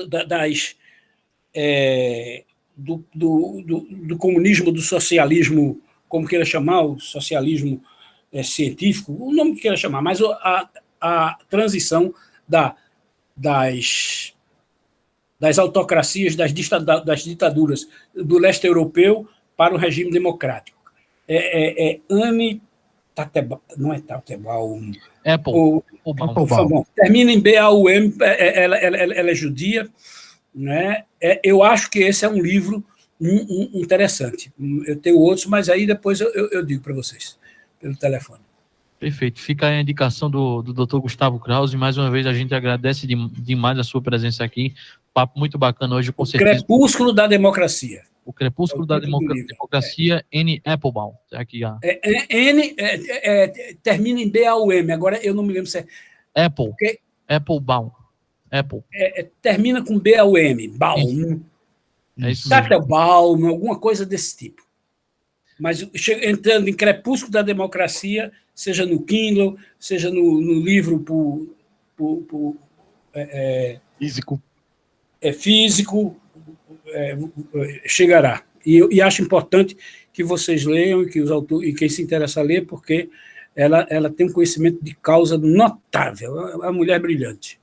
comunismo, do socialismo, como queira chamar, o socialismo científico, o nome que queira chamar, mas a transição das autocracias, das ditaduras do leste europeu para o regime democrático. Anne Tatebal, não é Tatebal, Applebaum. Termina em B-A-U-M, ela é judia, né? Eu acho que esse é um livro interessante. Eu tenho outros, mas aí depois eu digo para vocês, pelo telefone. Perfeito. Fica aí a indicação do Dr. Gustavo Krause. Mais uma vez, a gente agradece demais a sua presença aqui. Papo muito bacana hoje, com certeza. Crepúsculo da Democracia. O Crepúsculo da Democracia, Anne Applebaum. Aqui, termina em B-A-U-M. Agora eu não me lembro se é... Apple. Applebaum. Apple. Termina com B-A-U-M. Baum. É isso. Tattelbaum, alguma coisa desse tipo. Mas entrando em Crepúsculo da Democracia, seja no Kindle, seja no livro Físico. Físico, chegará. E acho importante que vocês leiam e que os autores, e quem se interessa a ler, porque ela tem um conhecimento de causa notável. É uma mulher brilhante.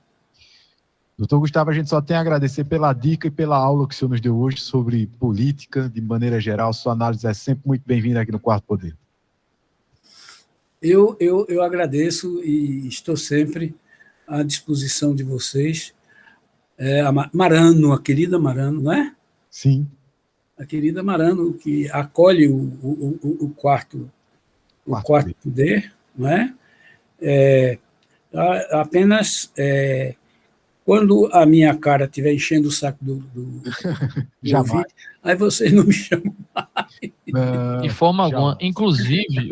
Doutor Gustavo, a gente só tem a agradecer pela dica e pela aula que o senhor nos deu hoje sobre política, de maneira geral. Sua análise é sempre muito bem-vinda aqui no Quarto Poder. Eu agradeço e estou sempre à disposição de vocês. A Marano, a querida Marano, não é? Sim. A querida Marano, que acolhe o quarto poder, não é? Apenas quando a minha cara estiver enchendo o saco do ouvinte, aí vocês não me chamam mais. De forma alguma. Inclusive,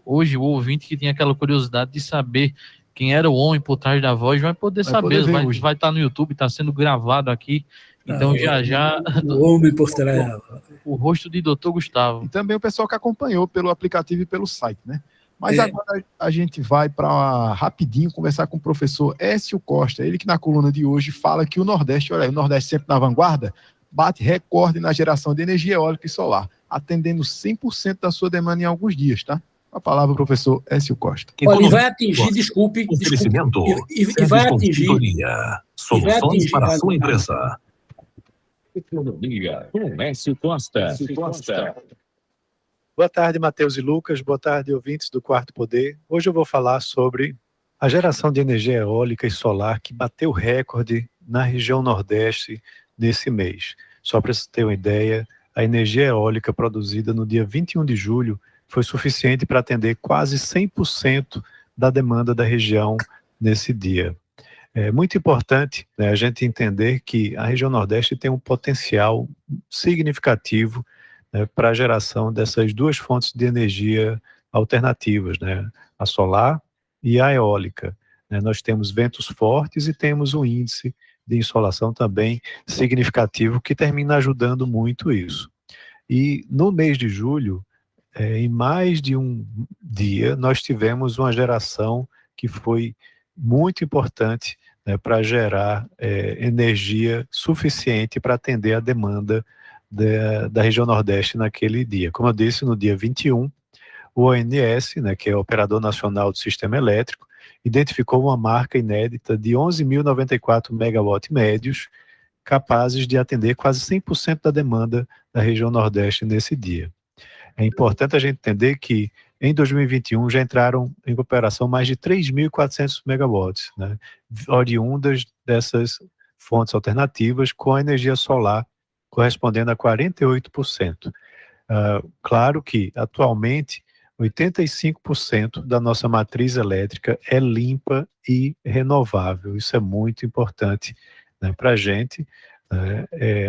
hoje o ouvinte que tem aquela curiosidade de saber quem era o homem por trás da voz vai poder saber, vai estar no YouTube, está sendo gravado aqui. Então, já. O homem por trás da voz. O rosto de Dr. Gustavo. E também o pessoal que acompanhou pelo aplicativo e pelo site, né? Mas agora a gente vai para rapidinho conversar com o professor Écio Costa, ele que na coluna de hoje fala que o Nordeste, olha aí, o Nordeste sempre na vanguarda, bate recorde na geração de energia eólica e solar, atendendo 100% da sua demanda em alguns dias, tá? A palavra ao professor Écio Costa. Olha, e vai atingir, desculpe, e vai atingir... Soluções para a sua empresa. Economia com Écio Costa. Boa tarde, Matheus e Lucas. Boa tarde, ouvintes do Quarto Poder. Hoje eu vou falar sobre a geração de energia eólica e solar que bateu recorde na região Nordeste nesse mês. Só para você ter uma ideia, a energia eólica produzida no dia 21 de julho foi suficiente para atender quase 100% da demanda da região nesse dia. É muito importante, né, a gente entender que a região Nordeste tem um potencial significativo para a geração dessas duas fontes de energia alternativas, né? A solar e a eólica. Nós temos ventos fortes e temos um índice de insolação também significativo que termina ajudando muito isso. E no mês de julho, em mais de um dia, nós tivemos uma geração que foi muito importante, né, para gerar energia suficiente para atender a demanda da região Nordeste naquele dia. Como eu disse, no dia 21, o ONS, né, que é o Operador Nacional do Sistema Elétrico, identificou uma marca inédita de 11.094 megawatt médios, capazes de atender quase 100% da demanda da região Nordeste nesse dia. É importante a gente entender que em 2021 já entraram em operação mais de 3.400 megawatts, né, oriundas dessas fontes alternativas com a energia solar correspondendo a 48%. Claro que, atualmente, 85% da nossa matriz elétrica é limpa e renovável. Isso é muito importante, né, para a gente.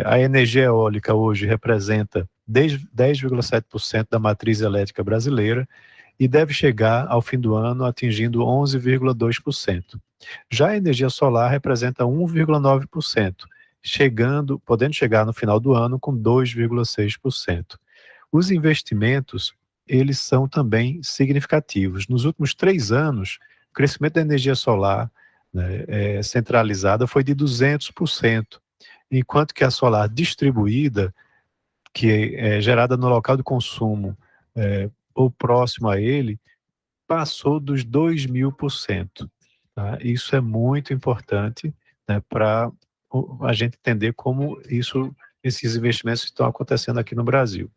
A energia eólica hoje representa 10,7% da matriz elétrica brasileira e deve chegar ao fim do ano atingindo 11,2%. Já a energia solar representa 1,9%, podendo chegar no final do ano com 2,6%. Os investimentos, eles são também significativos. Nos últimos 3 anos, o crescimento da energia solar, né, centralizada foi de 200%, enquanto que a solar distribuída, que é gerada no local de consumo ou próximo a ele, passou dos 2.000%. Tá? Isso é muito importante, né, para a gente entender como esses investimentos estão acontecendo aqui no Brasil.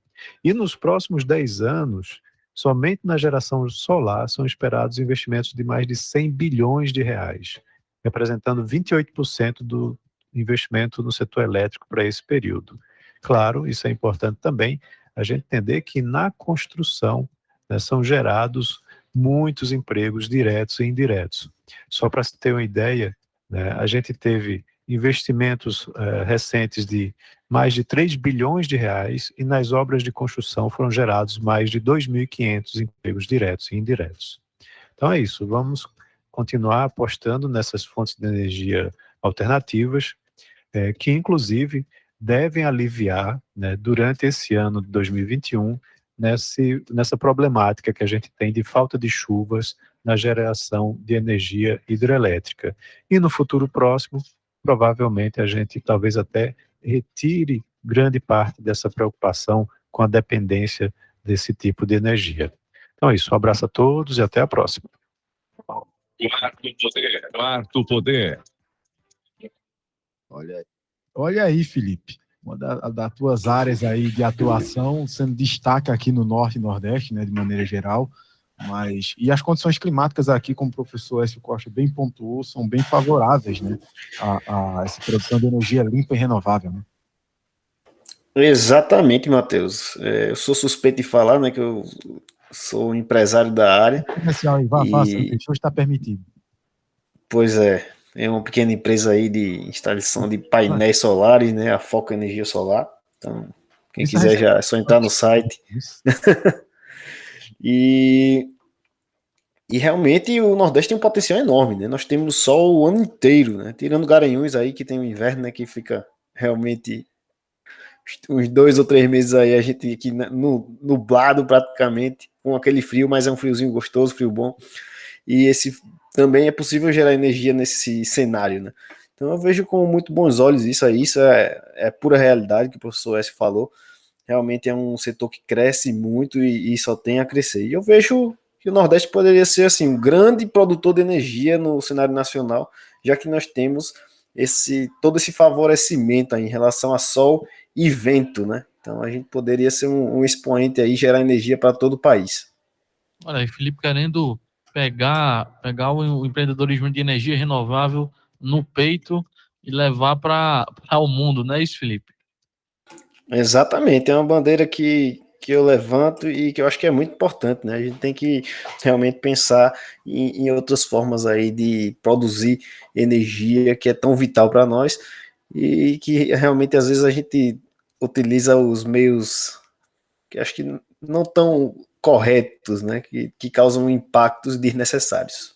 E nos próximos 10 anos, somente na geração solar são esperados investimentos de mais de 100 bilhões de reais, representando 28% do investimento no setor elétrico para esse período. Claro, isso é importante também, a gente entender que na construção, né, são gerados muitos empregos diretos e indiretos. Só para se ter uma ideia, né, a gente teve investimentos recentes de mais de 3 bilhões de reais e nas obras de construção foram gerados mais de 2.500 empregos diretos e indiretos. Então é isso, vamos continuar apostando nessas fontes de energia alternativas, que inclusive devem aliviar, né, durante esse ano de 2021, nessa problemática que a gente tem de falta de chuvas na geração de energia hidrelétrica. E no futuro próximo, provavelmente a gente talvez até retire grande parte dessa preocupação com a dependência desse tipo de energia. Então é isso, um abraço a todos e até a próxima. Quarto poder. Olha aí, Felipe, uma das tuas áreas aí de atuação, sendo destaque aqui no Norte e Nordeste, né, de maneira geral, e as condições climáticas aqui, como o professor Écio Costa bem pontuou, são bem favoráveis, né, a essa produção de energia limpa e renovável, né? Exatamente, Matheus. Eu sou suspeito de falar, né, que eu sou empresário da área. Comercial aí, faça, deixa está permitido. Pois é uma pequena empresa aí de instalação de painéis solares, né, a Foco Energia Solar. Então, quem quiser já é só entrar no site. E realmente o Nordeste tem um potencial enorme, né? Nós temos sol o ano inteiro, né? Tirando Garanhuns aí, que tem o inverno, né, que fica realmente uns 2 ou 3 meses aí, a gente aqui nublado praticamente, com aquele frio, mas é um friozinho gostoso, frio bom. E também é possível gerar energia nesse cenário, né? Então eu vejo com muito bons olhos isso é pura realidade que o professor S falou. Realmente é um setor que cresce muito e só tem a crescer. E eu vejo que o Nordeste poderia ser assim um grande produtor de energia no cenário nacional, já que nós temos todo esse favorecimento aí em relação a sol e vento, né? Então a gente poderia ser um expoente aí, gerar energia para todo o país. Olha aí, Felipe querendo pegar o empreendedorismo de energia renovável no peito e levar para o mundo, não é isso, Felipe? Exatamente, é uma bandeira que eu levanto e que eu acho que é muito importante, né? A gente tem que realmente pensar em outras formas aí de produzir energia que é tão vital para nós e que realmente às vezes a gente utiliza os meios que acho que não tão corretos, né? Que causam impactos desnecessários.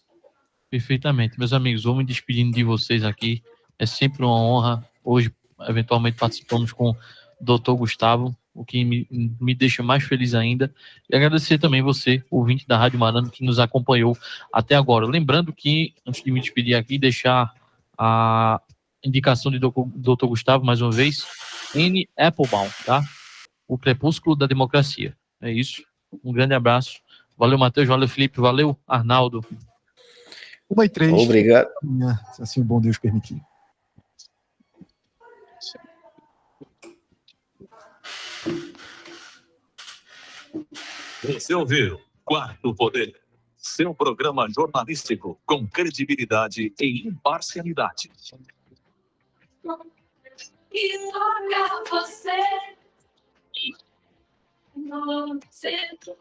Perfeitamente. Meus amigos, vou me despedindo de vocês aqui. É sempre uma honra. Hoje, eventualmente, participamos com o Dr. Gustavo, o que me deixa mais feliz ainda. E agradecer também você, ouvinte da Rádio Marano, que nos acompanhou até agora. Lembrando que, antes de me despedir aqui, deixar a indicação de Dr. Gustavo, mais uma vez, N. Applebaum, tá? O Crepúsculo da Democracia. É isso. Um grande abraço. Valeu, Matheus. Valeu, Felipe. Valeu, Arnaldo. 1h03. Obrigado. Se assim o bom Deus permitir. Você ouviu Quarto Poder, seu programa jornalístico com credibilidade e imparcialidade. E logo você no centro